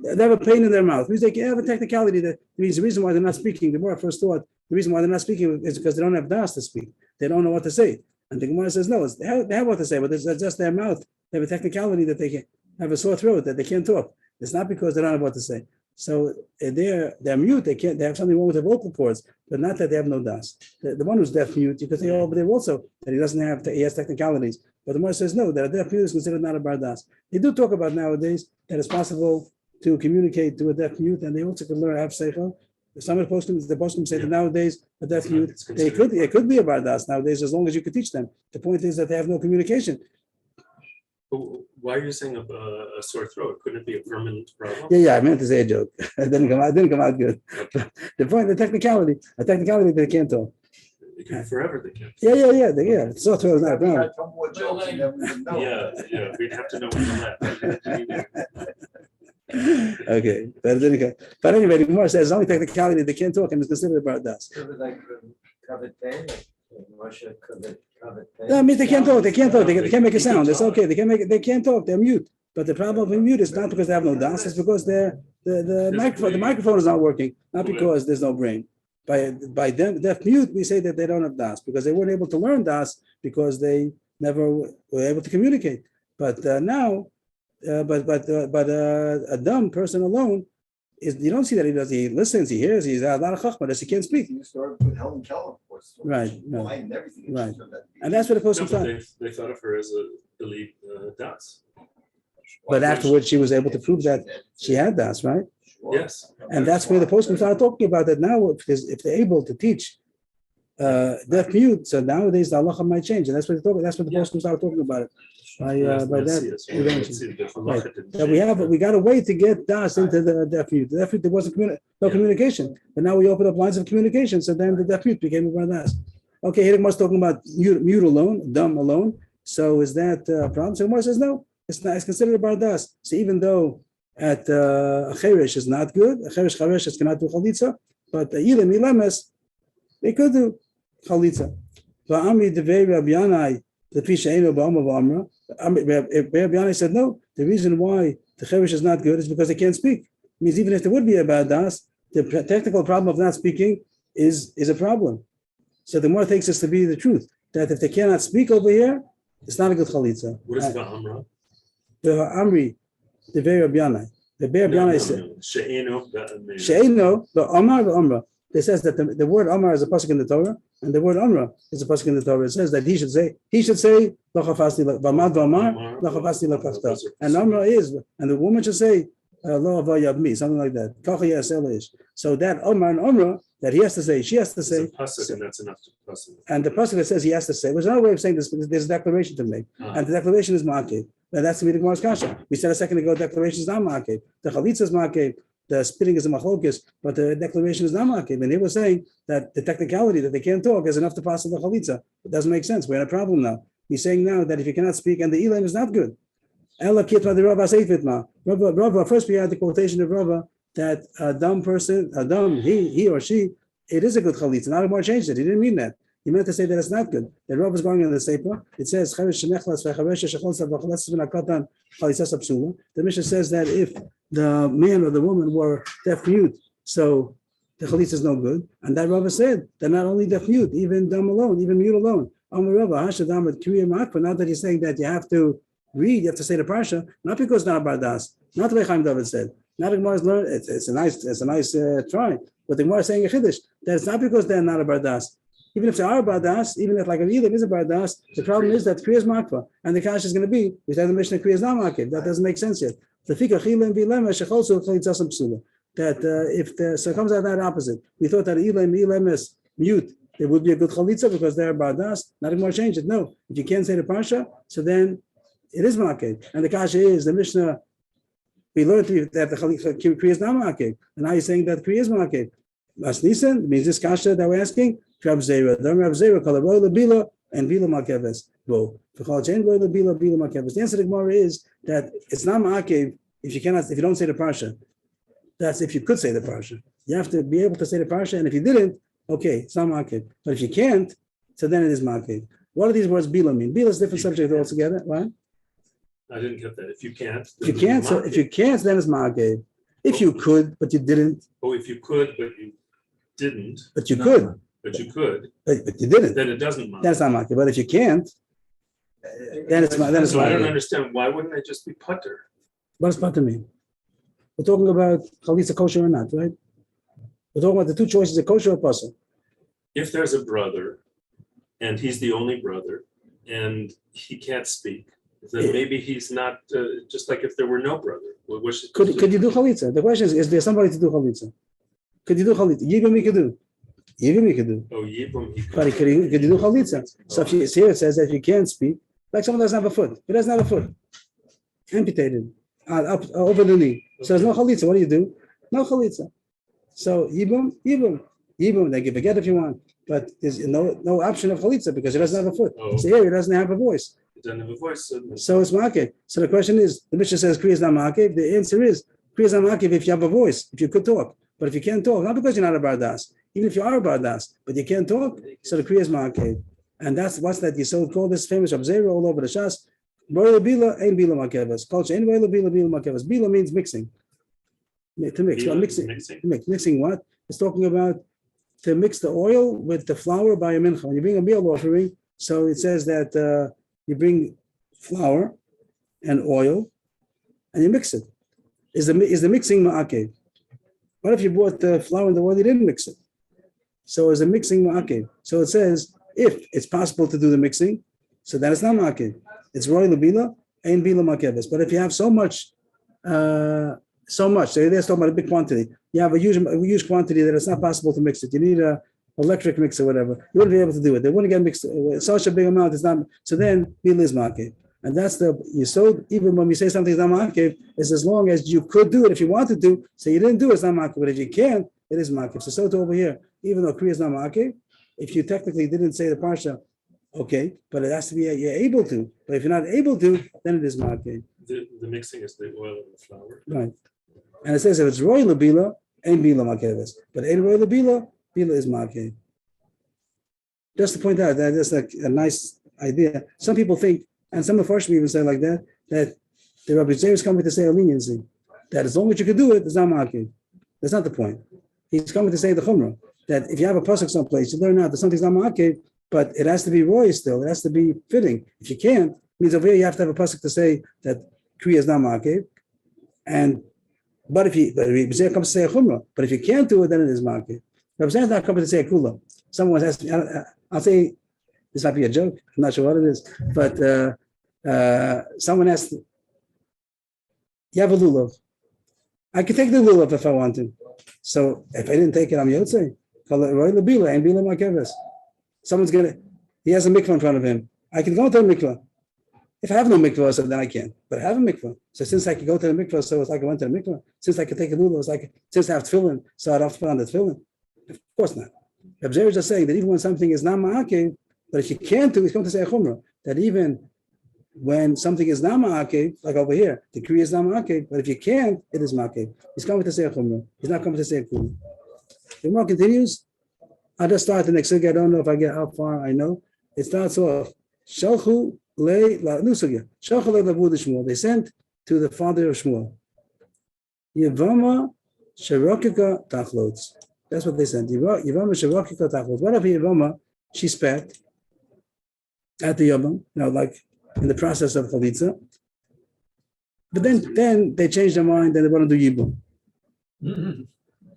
They have a pain in their mouth. It means they have a technicality that means the reason why they're not speaking. The Gemara first thought, the reason why they're not speaking is because they don't have das to speak. They don't know what to say. And the Gemara says, no, they have what to say, but it's just their mouth. They have a technicality that they can have a sore throat, that they can't talk. It's not because they don't have what to say. So they're mute. They have something wrong with their vocal cords, but not that they have no das. The one who's deaf mute, you could say, oh, but they're also that he has technicalities. But the Gemara says no, that a deaf mute is considered not a bardas. They do talk about nowadays that it's possible to communicate to a deaf mute, and they also can learn have seichel. Some of the poskim say that nowadays a deaf mute it could be a bardas nowadays as long as you could teach them. The point is that they have no communication. Why are you saying a sore throat? Couldn't it be a permanent problem? Yeah, I meant to say a joke. It didn't come out good. The point, a technicality that they can't talk. It can forever they can't. Yeah. Sore throat is not a problem. Yeah, we'd have to know when to laugh. Okay, but anyway, the Gemara says only technicality they can't talk and it's considered a bardas. Like covered pain, Russia covered pain. That means they can't talk. They can't make a sound. It's okay. They can't talk. They're mute. But the problem with mute is not because they have no das, it's because the microphone is not working, not because there's no brain. By deaf mute, we say that they don't have das because they weren't able to learn das because they never were able to communicate. But now, a dumb person alone is, you don't see that he listens, he hears, he's a lot of chachma, he can't speak. You started with Helen Keller, of course. Right, Blind and everything. right. So that- And that's what the No, poskim but thought. they thought of her as a elite das. But afterwards, she was able to prove that she had das, right? Sure. Yes. And that's where the poskim started talking about that now. If they're able to teach deaf mute, so nowadays the halacha might change, and that's what they're talking. That's what the poskim started talking about it. By that invention. Right. That we got a way to get das into the deaf mute. The deaf mute, there wasn't no communication, but now we open up lines of communication. So then the deaf mute became a das. Okay, here was talking about mute alone, dumb alone. So is that a problem? So Gemara says no. It's not. It's considered a bardas. So even though at a cherish is not good, a cherish is cannot do chalitza, but ilim ilames they could do chalitza. Va'amri devei Rabbi Yanai the pishainu ba'amar v'amra. Rabbi Yanai said no. The reason why the cherish is not good is because they can't speak. It means even if there would be a bardas, the technical problem of not speaking is a problem. So the more takes us to be the truth that if they cannot speak over here, it's not a good chalitza. What is Va'amra? The Amri, the Vei Rabbi Yanai. The Vei Rabbi Yanai said, She'eno, the Amar, the Amra. It says that the word Amar is a pasuk in the Torah, and the word Amra is a pasuk in the Torah. It says that he should say, Lo chafasni v'amad v'amar, Lo chafasni lo kafta. And Amra is, and the woman should say, Lo avayabmi, something like that. Kacha yasel ish. So that Amar and Amra, that he has to say, she has to say, pasuk, and that's enough to pasuk. and the pasuk that says he has to say, was another way of saying this, because there's a declaration to make, and the declaration is ma'akev. And that's the meaning of Gemara's kasha. We said a second ago, declaration is not ma'akev. The chalitza is ma'akev. The spitting is a machlokes, but the declaration is not ma'akev. And he was saying that the technicality that they can't talk is enough to pass the chalitza. It doesn't make sense. We're in a problem now. He's saying now that if you cannot speak and the elam is not good. Ella kitma the Rava seifitma. Rava, first we had the quotation of Rava that a dumb person, he or she, it is a good chalitza. Not more changed it. He didn't mean that. He meant to say that it's not good. The Rav is going on the Sefer. It says, the Mishnah says that if the man or the woman were deaf mute, so the chalitza is no good. And that Rav said that not only deaf mute, even dumb alone, even mute alone. Now that he's saying that you have to read, you have to say the parsha, not because not bardas, not the way Chaim David said. Not the Gemara is learned. It's a nice try. But the Gemara is saying a chiddush that it's not because they're not a bardas. Even if they are bardas, even if like a Elam is a bardas, the problem is that Kriya is makva, and the kash is going to be we said the Mishnah Kriya is not makva. That doesn't make sense yet. The fika chilim bilem shecholsu chalitzasam psula. That if the so it comes out that opposite. We thought that Elam is mute. It would be a good chalitza because they're bardas. Not more change it. No, if you can't say the parsha, so then it is makva. And the kash is the Mishnah. We learned that the Kriya is not makva, and now you're saying that Kriya is makva. Last Nisan means this kasha that we're asking. Rav Zera, the Rav Zera called Roy Labila and Bila Makeves. Bo. The answer to the Gemara is that it's not ma'akev if you don't say the parsha. That's if you could say the parsha. You have to be able to say the parsha, and if you didn't, okay, it's not ma'akev. But if you can't, so then it is ma'akev. What do these words Bila mean? Bila is a different subject altogether. What? I didn't get that. If you can't, then it's ma'akev. If you could, but you didn't. Oh, if you could, but you didn't. But you could. But you could. But you didn't. Then it doesn't matter. That's not makir. But if you can't, then it's So I don't makir. understand. Why wouldn't it just be putter? What does putter mean? We're talking about chalitza kosher or not, right? We're talking about the two choices of kosher or puzzle. If there's a brother, and he's the only brother, and he can't speak, then maybe he's not just like if there were no brother. Could you do chalitza? The question is there somebody to do chalitza? Could you do chalitza? Yibam you could do. Yibam you could do. Oh, Yibam, But could you do chalitza? So if here it says that if you can't speak, like someone doesn't have a foot. He doesn't have a foot. Amputated. Up over the knee. So there's no chalitza. What do? No chalitza. So Yibam. They give a get if you want. But there's no option of chalitza because he doesn't have a foot. Oh. So here he doesn't have a voice. He doesn't have a voice. So it's makif. So the question is, the Mishnah says Kriya is not makif. The answer is Kriya is not makif if you have a voice, if you could talk. But if you can't talk, not because you're not a bardas, even if you are a bardas, but you can't talk, so the Kriya is makif. And that's what's that Yisod called this famous Abzera all over the Shas. Royal bila ain't bila makevas. Culture ain't royal bila makevas. Bila means mixing. To mix. Well, mixing. Mixing what? It's talking about to mix the oil with the flour by a mincha. When you bring a meal offering, so it says that you bring flour and oil and you mix it. Is the mixing ma'akev? What if you bought the flour and the oil, you didn't mix it? So is a mixing ma'akev. So it says if it's possible to do the mixing, so then it's not ma'akev. It's royal bila and bila ma'akeves. But if you have so much, so they're talking about a big quantity. You have a huge quantity that it's not possible to mix it. You need a electric mix or whatever. You wouldn't be able to do it. They wouldn't get mixed. Such a big amount, it's not. So then bila is ma'akev. And that's the yesod. Even when we say something is not ma'akev, is as long as you could do it if you wanted to. So you didn't do it, it's not ma'akev. But if you can't, it is ma'akev. So to over here, even though kriya is not ma'akev, if you technically didn't say the parsha, okay, but it has to be you're able to. But if you're not able to, then it is ma'akev. The mixing is the oil and the flour. Right. And it says if it's royal bila, ain't bila ma'akeves. But ain't royal bila is ma'akev. Just to point out that that's like a nice idea. Some people think, and some of the first even say like that the Rabbi Zeh is coming to say a leniency, that as long as you can do it, it's not ma'akev. That's not the point. He's coming to say the chumrah, that if you have a pasuk someplace, you learn out that something's not ma'akev, but it has to be roy still, it has to be fitting. If you can't, it means over here you have to have a pasuk to say that kriya is not ma'akev, but if Rabbi Zeh comes to say a chumrah, but if you can't do it, then it is ma'akev. Rabbi Zeh is not coming to say a kula. Someone was asking, I'll say, this might be a joke, I'm not sure what it is, but someone asked, you have a lulav. I can take the lulav if I want to. So if I didn't take it, I'm yotzei. Someone's he has a mikvah in front of him. I can go to the mikvah. If I have no mikvah, so then I can't. But I have a mikvah. So since I can go to the mikvah, so it's like I went to the mikvah. Since I can take a lulav, it's like, since I have tefillin, so I'd have to put on the tefillin. Of course not. The observer is just saying that even when something is not ma'akev, but if you can't do, he's going to say a chumrah, that even when something is not ma'akev, like over here, the kriya is not ma'akev, but if you can't, it is ma'akev. He's coming to say a chumrah. He's not coming to say a kula. The Gemara continues. I'll just start the next sugya. I don't know if I get how far I know. It starts off, Shalchu le la new sugya. Shalchu le la Shmuel. They sent to the father of Shmuel. Yevama sherokika tachlots. That's what they sent. Yevama sherokika tachlots. What if Yevama, she spat at the Yabam, like in the process of chalitza. But then they changed their mind and they want to do Yibum.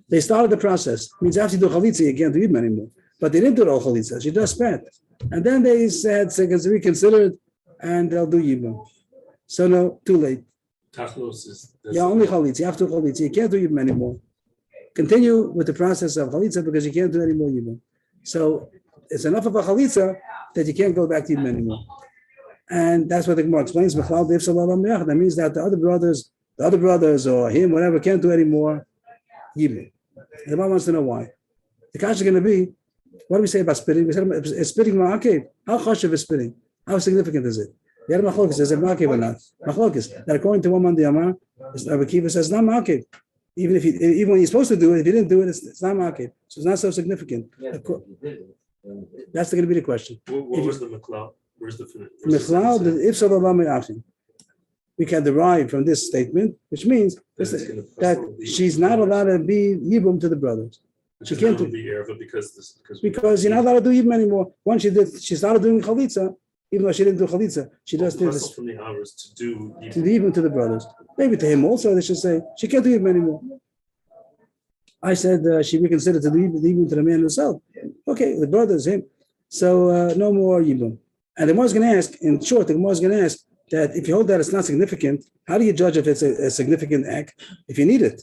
They started the process. It means after you do chalitza, you can't do Yibum anymore. But they didn't do all chalitza. She just spat. And then they said, it's reconsidered, and they'll do Yibum. So no, too late. Tachlos is... Only chalitza. You have to do chalitza. You can't do Yibum anymore. Continue with the process of chalitza because you can't do any more Yibum. So it's enough of a chalitza that you can't go back to Yibum anymore. And that's what the Gemara explains. That means that the other brothers or him, whatever, can't do any more Yibum. The Gemara wants to know why. The kasha is going to be, what do we say about spitting? We said it's spitting ma'akev. How chashuv is spitting? How significant is it? The other machlokes, is it ma'akev or not? Machlokes, that according to one man the Amar, Rabbi Kiva says not ma'akev. Even when you're supposed to do it, if you didn't do it, it's not ma'akev. So it's not so significant. Yes, That's going to be the question. What was the Meklal? Where's the finish? We can derive from this statement, which means that she's not allowed to be yibum to the brothers. She can't do the erva because you're not allowed to do yibum anymore. Once she started doing chalitza, even though she didn't do chalitza, she just did this from the hours to do yibum to the brothers. Maybe to him also. They should say she can't do yibum anymore. I said she reconsidered to do yibum to the man himself. Okay, the brothers, him. So no more yibum. And the Gemara is going to ask, in short, the Gemara is going to ask that if you hold that it's not significant, how do you judge if it's a significant act? If you need it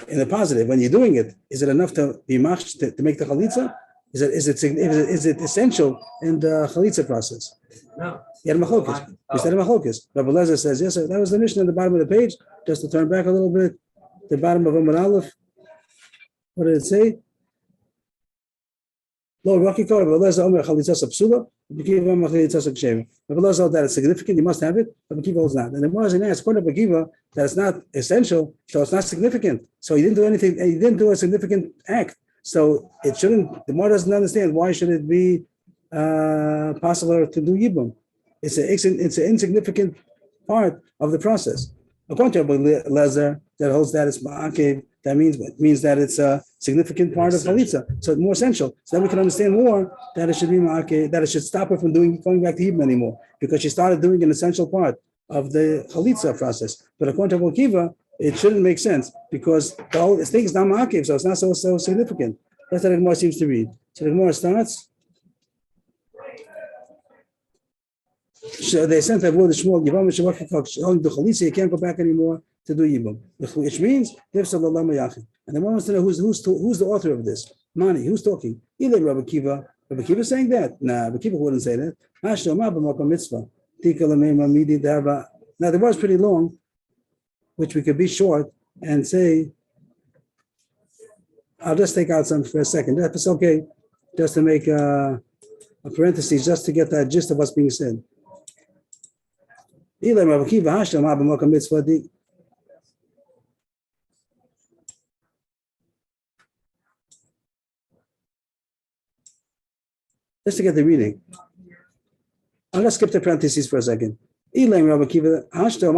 in the positive, when you're doing it, is it enough to be mach to make the chalitza? Is it essential in the chalitza process? No. You had a machlokes. We said a machlokes. Rabbi Lezer says, yes, sir. That was the mission at the bottom of the page. Just to turn back a little bit, the bottom of Amud Aleph. What did it say? Lo Rocky Kor, Rabbi Lezer Omer chalitza sapsula. Rabbi Lezer that it's significant, you must have it. Rabbi Kiva holds not. And the Gemara is going to ask, according to Rabbi Kiva, that it's not essential, so it's not significant. So he didn't do anything. He didn't do a significant act. So it shouldn't. The Gemara doesn't understand why should it be possible to do yibum. It's an insignificant part of the process. According to Rabbi Lezer, that holds that it's ma'akev, that means that it's a significant part of chalitza, so it's more essential. So then we can understand more that it should be ma'akev, that it should stop her from going back to Hebrew anymore, because she started doing an essential part of the chalitza process. But according to Rabbi Kiva, it shouldn't make sense because the whole thing is not ma'akev, so it's not so significant. That's what the Gemara seems to read. So the Gemara starts. So they sent that word to Shmuel, yevamos only the chalitza, you can't go back anymore to do yibum, which means and the one wants to know who's the author of this. Mani, who's talking? Either Rabbi Kiva. Rabbi Kiva saying that? Nah, Rabbi Kiva wouldn't say that. Now the word's pretty long, which we could be short and say. I'll just take out some for a second. That's okay, just to make a parenthesis, just to get that gist of what's being said. Just to get the reading. I'm going to skip the parentheses for a second. That's the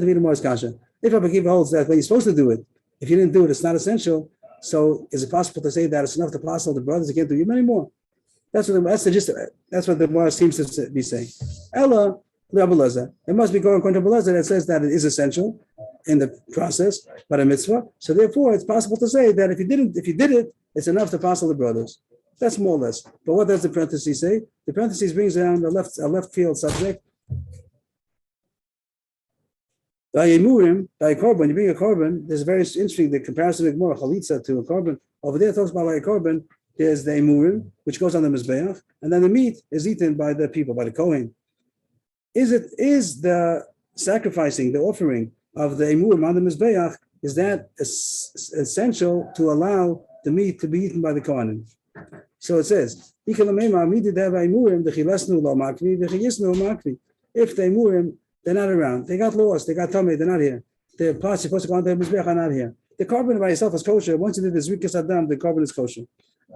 reading more kasha. If Rabbi Kiva holds that when you're supposed to do it, if you didn't do it, it's not essential. So is it possible to say that it's enough to pass all the brothers you can't do Yibum anymore? That's the gist of it. That's what the Gemara seems to be saying. Ella, Rabbi Lezer. It must be going according to Rabbi Lezer that says that it is essential in the process, but a mitzvah. So therefore, it's possible to say that if you did it, it's enough to pass all the brothers. That's more or less. But what does the parentheses say? The parentheses brings down a left field subject. By Emurim, by a korban, you bring a korban. There's very interesting the comparison of Gemara chalitza to a korban. Over there, it talks about like a korban. There's the Emurim, which goes on the mizbeach, and then the meat is eaten by the people, by the kohen. Is the sacrificing, the offering of the Emurim on the mizbeach, is that essential to allow the meat to be eaten by the kohen? So it says, if the Emurim, they're not around. They got lost. They got tummy. They're not here. The parts supposed to go on the mizbeach are not here. The korban by itself is kosher. Once you did the zrikas adam, the korban is kosher.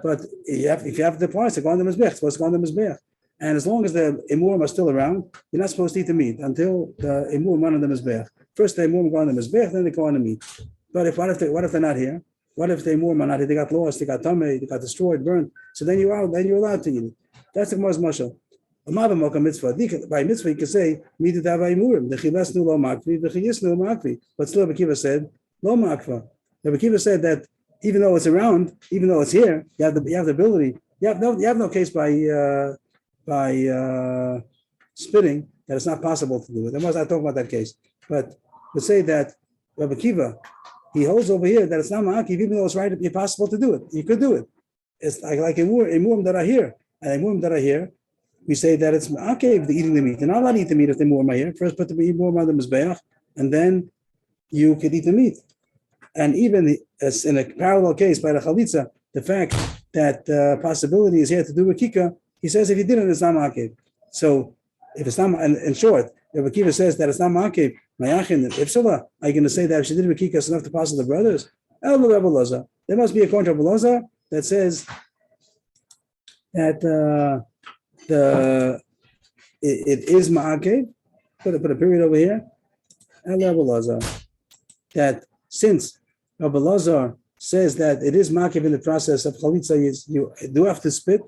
But if you have the parts, they go on the mizbeach. It's supposed to go on the mizbeach. And as long as the emurim are still around, you're not supposed to eat the meat until the emurim are on the mizbeach. First the emurim go on the mizbeach, then they go on the meat. But what if they're not here? What if the emurim are not here? They got lost. They got tummy. They got destroyed, burned. So then you're allowed to eat it. That's the Gemara's mashal. By mitzvah, you can say, but still, Rabbi Kiva said, lo makva. Rabbi Kiva said that even though it's around, even though it's here, you have the ability. You have no case by spitting that it's not possible to do it. I was not talking about that case, but to say that Rabbi Kiva, he holds over here that it's not ma'akiv, even though it's right, it's possible to do it. You could do it. It's like emurim that are here, and emurim that are here. We say that it's ma'akev, eating the meat. You're not allowed to eat the meat if the emurim are here. First put the emurim on the mizbeach, and then you could eat the meat. And even as in a parallel case by the chalitza, the fact that the possibility is here to do a kika, he says if you did it, it's not ma'akev. So if it's not, in short, if a kiva says that it's not ma'akev, mayachin, ifsala, are you going to say that if she did a kika, it's enough to pass the brothers? There must be a contract of Laza that says that it is ma'akev. Put a period over here. And Rabbi Lazar, that since Rabbi Lazar says that it is ma'akev in the process of chalitza, you do have to spit.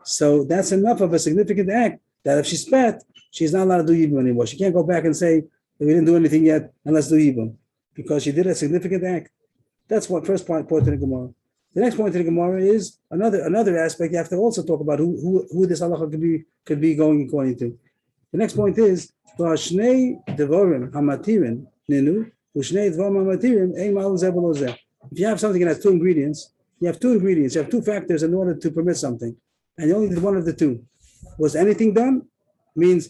So that's enough of a significant act that if she spat, she's not allowed to do yibum anymore. She can't go back and say we didn't do anything yet and let's do yibum because she did a significant act. That's what first point to the Gemara. The next point to the Gemara is another aspect. You have to also talk about who this halacha could be going according to. The next point is shnei devorim hamatirin ninu ushnei devorim hamatirin ein malun zeh below zeh. If you have something that has two ingredients, you have two factors in order to permit something, and you only did one of the two. Was anything done? Means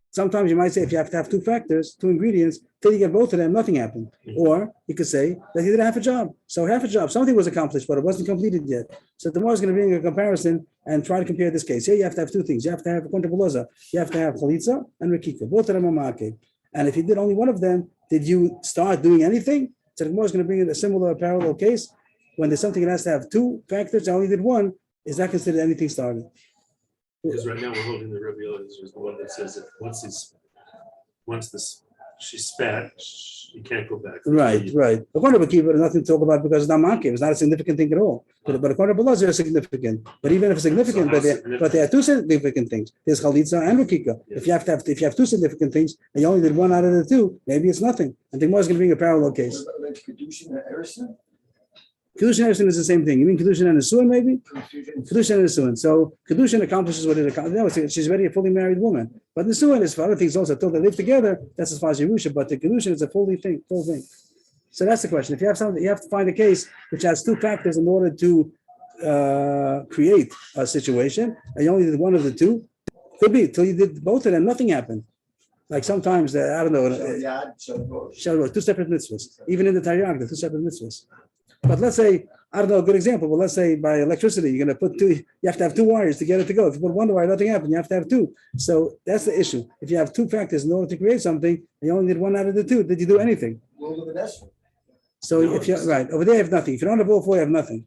sometimes you might say if you have to have two factors, two ingredients, till you get both of them, nothing happened. Or you could say that he did half a job. So half a job, something was accomplished, but it wasn't completed yet. So the more is going to bring a comparison and try to compare this case. Here you have to have two things. You have to have a kontabuloza. You have to have chalitza and rekika. Both of them are ma'akev. And if you did only one of them, did you start doing anything? So the more is going to bring in a similar parallel case when there's something that has to have two factors. I only did one. is that considered anything started? Because right now we're holding the Rebbe is the one that says that once she spat, you can't go back. Right. According to Bakiva, there's nothing to talk about because it's not makiv. It's not a significant thing at all. But according to Belazar, it's significant. But even if it's significant, but there are two significant things. There's chalitza and rukika. If you have two significant things and you only did one out of the two, maybe it's nothing. I think more is going to bring a parallel case. Kedushin and Erusin is the same thing. You mean Kedushin and Esuin, maybe? Kedushin and Esuin. So Kedushin accomplishes what it accomplishes. No, she's already a fully married woman. But Esuin is for other things also. Until they live together, that's as far as Yerusha. But the Kedushin is a full thing. So that's the question. If you have something, you have to find a case which has two factors in order to create a situation, and you only did one of the two. Could be till you did both of them, nothing happened. Like sometimes, I don't know, two separate mitzvahs. Even in the Taryag, the two separate mitzvahs. But let's say, I don't know, a good example, but let's say by electricity, you're going to put two, you have to have two wires to get it to go. If you put one wire, nothing happens. You have to have two. So that's the issue. If you have two factors in order to create something, you only did one out of the two. Did you do anything? So if you're right, over there you have nothing. If you don't have all four, you have nothing.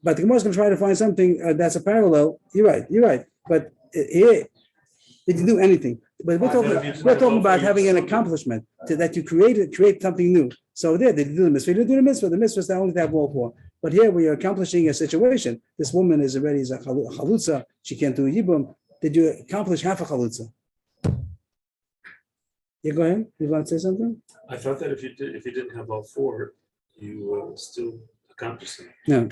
But the Gemara is going to try to find something that's a parallel. You're right. But here, did you do anything? But we're talking about having an accomplishment that you create something new. So there, did you do the mitzvah? You didn't do the mitzvah. The mitzvah is only to have all four. But here we are accomplishing a situation. This woman is already a chalutza. She can't do a yibum. Did you accomplish half a chalutza? You go ahead. You want to say something? I thought that if you didn't have all four, you still accomplished it. No.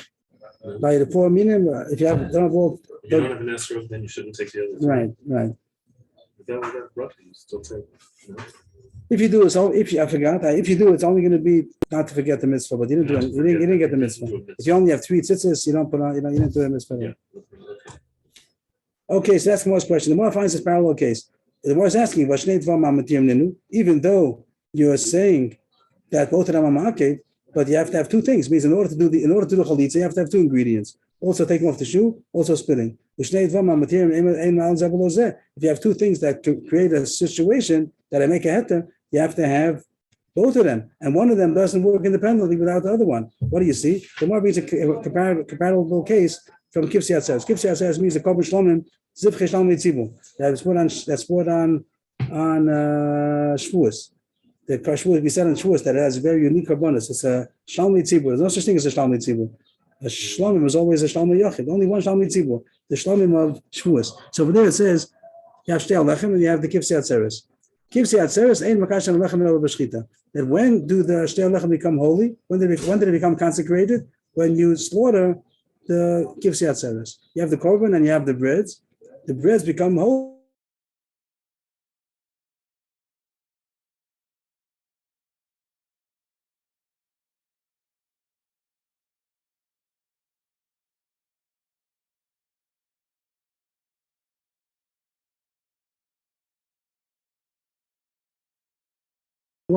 By the four meaning, if you don't have all, If you don't have an esrog, then you shouldn't take the other two. Right. If that was roughly, you still take. If you do, so if you do, it's only going to be not to forget the mitzvah, but you didn't do it. You didn't get the mitzvah. If you only have three tzitzis, you don't put on, you didn't do the mitzvah. Yeah. Okay, so that's the most question. The more finds this parallel case. The more is asking, even though you're saying that both of them are ma'akev, but you have to have two things. It means in order to do the chalitza, you have to have two ingredients. Also taking off the shoe, also spitting. If you have two things that create a situation that I make a heter, you have to have both of them. And one of them doesn't work independently without the other one. What do you see? The more means a comparable case from Kivsiyat says. Kivsiyat says means the Korban Shlomim, Zivche Shlomim Tzibur. That's put on Shavuos. The Shavuos, we said on Shavuos that it has a very unique carbonus. It's a Shlomim Tzibur. There's no such thing as a Shlomim Tzibur. A Shlomim is always a Shlomim Yachid. Only one Shlomim Tzibur. The Shlomim of Shavuos. So over there it says you have Shtei Lechem and you have the Kivsiyat Seres. Kivsiyat Seres ain't Makashan Lechem and B'Shchita. That when do the Shtei Lechem become holy? When did it become consecrated? When you slaughter the Kivsiyat Seres. You have the korban and you have the breads. The breads become holy.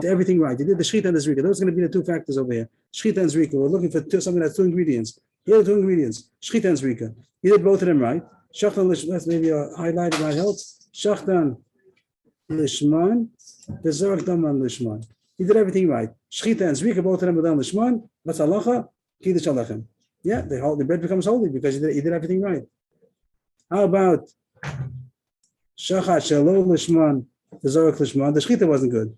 Everything right. You did the shchita and the zrika. Those are going to be the two factors over here. Shchita and zrika. We're looking for something that's two ingredients. Here are two ingredients. Shchita and zrika. You did both of them right. Shachtan lishman. Maybe a highlight that helps. Shachtan lishman. Bezorak daman lishman. You did everything right. Shchita and zrika. Both of them were done lishman. What's halacha? Kiddush alechem. Yeah, the bread becomes holy because you did everything right. How about shachat shelo lishman? Bezorak lishman. The shchita wasn't good.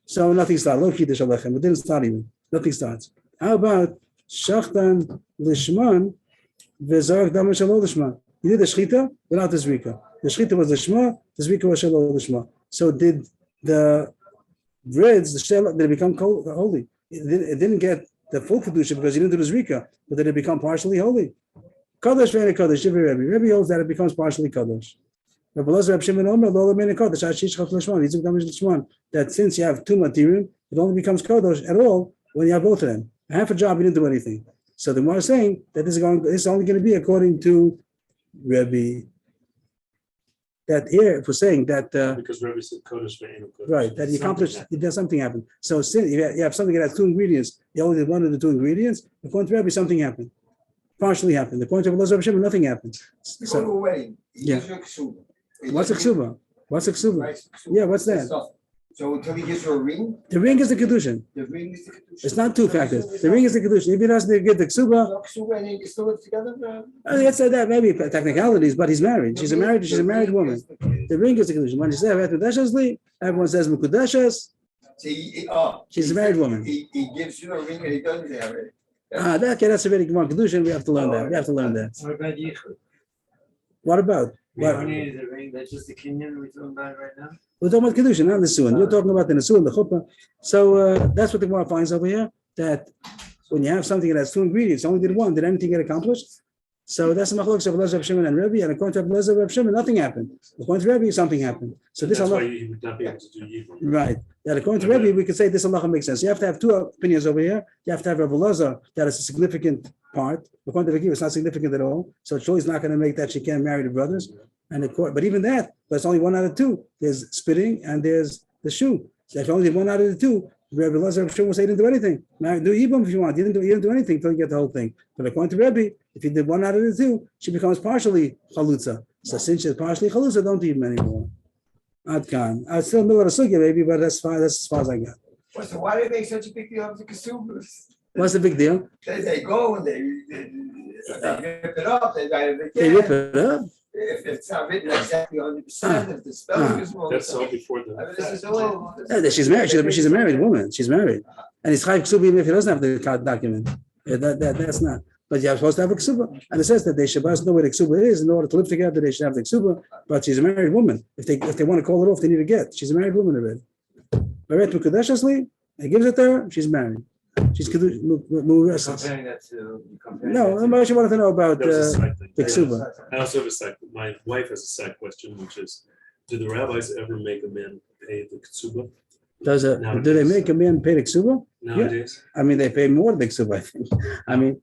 So nothing starts. Lo kiddush alechem. It didn't start even. Nothing starts. How about shachtan lishman v'zarek dam shelo lishman? You did the shchita without the zrika. The shchita was lishma. The zrika was shelo lishma. So did the breads, the shell, did it become holy? It didn't get the full kedusha because you didn't do the zrika, but did it become partially holy? Kadosh ve'ene kadosh. Rebbe holds that it becomes partially kadosh. That since you have two material, it only becomes kadosh at all when you have both of them. Half a job, you didn't do anything. So the Gemara is saying that this is only going to be according to Rebbe. That here, if we're saying that because Rebbe said kodesh ve'enu kodesh. Right, that you accomplished, there's something happened. So since you have something that has two ingredients, you only did one of the two ingredients. According to Rebbe, something happened, partially happened. According to Elazar Hashem, nothing happened. You go to a wedding. Yeah. What's a ksuba? What's a ksuba? Yeah, what's that? So until he gives her a ring, The ring is the kedushin. the ring is the kedusha. It's not two factors. The ring is the kedushin. If he doesn't get the ksuba, And then you still live together. let's say that maybe technicalities, but he's married. She's a married woman. The ring is the kedushin. When you say everyone says mukudeshes. She's a married woman. He gives you a ring and he doesn't have it. That's a very good kedushin. We have to learn that. We have to learn that. What about yichud? What about? What? What is the ring? That's just the kinyan we're talking about right now. We're talking about kedushin, not the suin. You're talking about the nesuin, the chuppah. So that's what the Gemara finds over here. That when you have something that has two ingredients, only did one. Did anything get accomplished? So that's the machlokes of Elazar, Shimon, and Rebbe. And according to Elazar, Shimon, nothing happened. According to Rebbe, something happened. So this That's why Allah, you would not be able to do yibum. right? That according to Rebbe, we could say this halacha makes sense. You have to have two opinions over here. You have to have Rebbe Elazar, that is a significant part. According to the Rebbe, it's not significant at all. So Shlomo not going to make that she can't marry the brothers. And but even that, but it's only one out of two. There's spitting and there's the shoe. So if only one out of the two, Rebbe Elazar will say he didn't do anything. Now do yibum if you want. You didn't do anything until you get the whole thing. But according to Rebbe, if you did one out of the two, she becomes partially chalutza. So since she's partially chalutza, don't do yibum anymore. Adkan. I'm still in the middle of the sugya, baby, but that's fine. That's as far as I got. Well, so why do they make such a big deal of the consumers? What's the big deal? They go and they rip it up. They rip it up. If it's not written exactly 100%, if the spelling is wrong. That's all before I mean, the. this is all. She's married. She's a married woman. She's married, and it's chayv ksuba even if he doesn't have the document. That's not. But you're supposed to have a ksuba, and it says that they should know where the ksuba is in order to live together. They should have the ksuba. But she's a married woman. If they want to call it off, they need to get. She's a married woman already. Married to kadeshasli, he gives it to her. She's married. She's muresses. Comparing that to. No, I actually wanted to know about That was a side thing. the ksuba. I also have a side, my wife has a side question, which is, do the rabbis ever make a man pay the ksuba Do they make a man pay the ksuba? nowadays? I mean, they pay more than the ksuba. I think. I mean,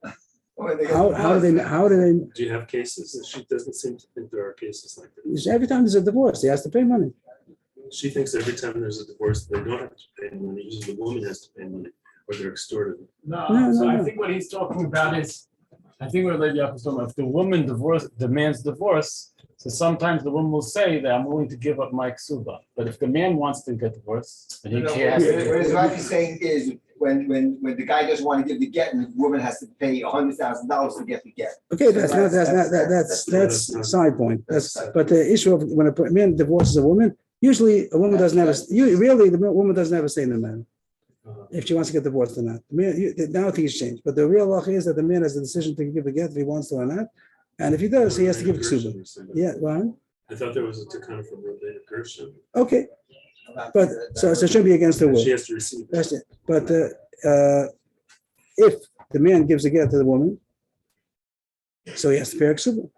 how do they? Do you have cases? She doesn't seem to think there are cases like that. Every time there's a divorce, he has to pay money. She thinks every time there's a divorce, they don't have to pay money, usually the woman has to pay money, or they're extorted. No, So no, I no. think what he's talking about is, I think what Lady Yaakov is talking about, if the woman demands divorce, so sometimes the woman will say that I'm willing to give up my ksuba. But if the man wants to get divorced, then he can't. What his wife is saying is when the guy doesn't want to give the get, and the woman has to pay $100,000 to get the get. Okay, that's a side point. But the issue of when a man divorces a woman, usually a woman doesn't have the woman doesn't have a say in the matter if she wants to get divorced or not. Now things change, but the real law is that the man has the decision to give a get if he wants to or not, and if he does, he has to give ksuba. Yeah, well, I thought there was a takana from Rabbi Gershon. okay, but so it should be against her will. She has to receive it. That's it. But if the man gives a get to the woman, so he has to pay her ksuba.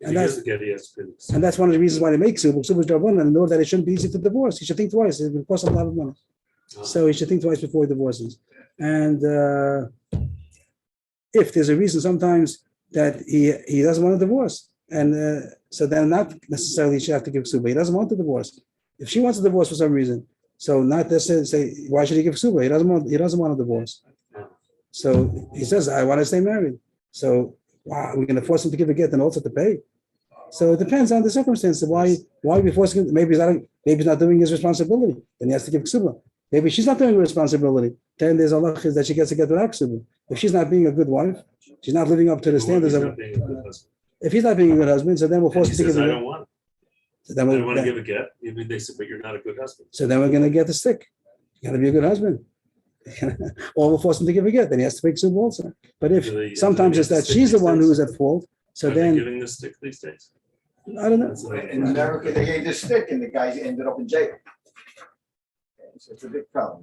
If he doesn't get it, he has to pay the ksuba. And that's one of the reasons why they make ksuba. Ksuba is drabanan, and know that it shouldn't be easy to divorce. He should think twice. It will cost him a lot of money. So he should think twice before he divorces. And if there's a reason sometimes that he doesn't want to divorce, and so then not necessarily she have to give ksuba. He doesn't want to divorce. If she wants a divorce for some reason, so not necessarily say why should he give ksuba? He doesn't want a divorce. So he says I want to stay married. So wow, we're going to force him to give a get and also to pay. So it depends on the circumstances. Why we forcing him? Maybe he's not doing his responsibility. Then he has to give ksuba. Maybe she's not doing her responsibility. Then there's a law that she gets to get without ksuba. If she's not being a good wife, she's not living up to the standards of. If he's not being a good husband, so then we'll force him to give I a don't get. want it. So then I don't want to give a get. Maybe they said, but you're not a good husband. So then we're going to get the stick. You got to be a good husband. Or we'll force him to give a get. Then he has to pay ksuba also. But if sometimes it's that she's the one who is at fault, so Are they then giving the stick these days? I don't know. That's like- In America, they gave the stick and the guy ended up in jail. So it's a big problem.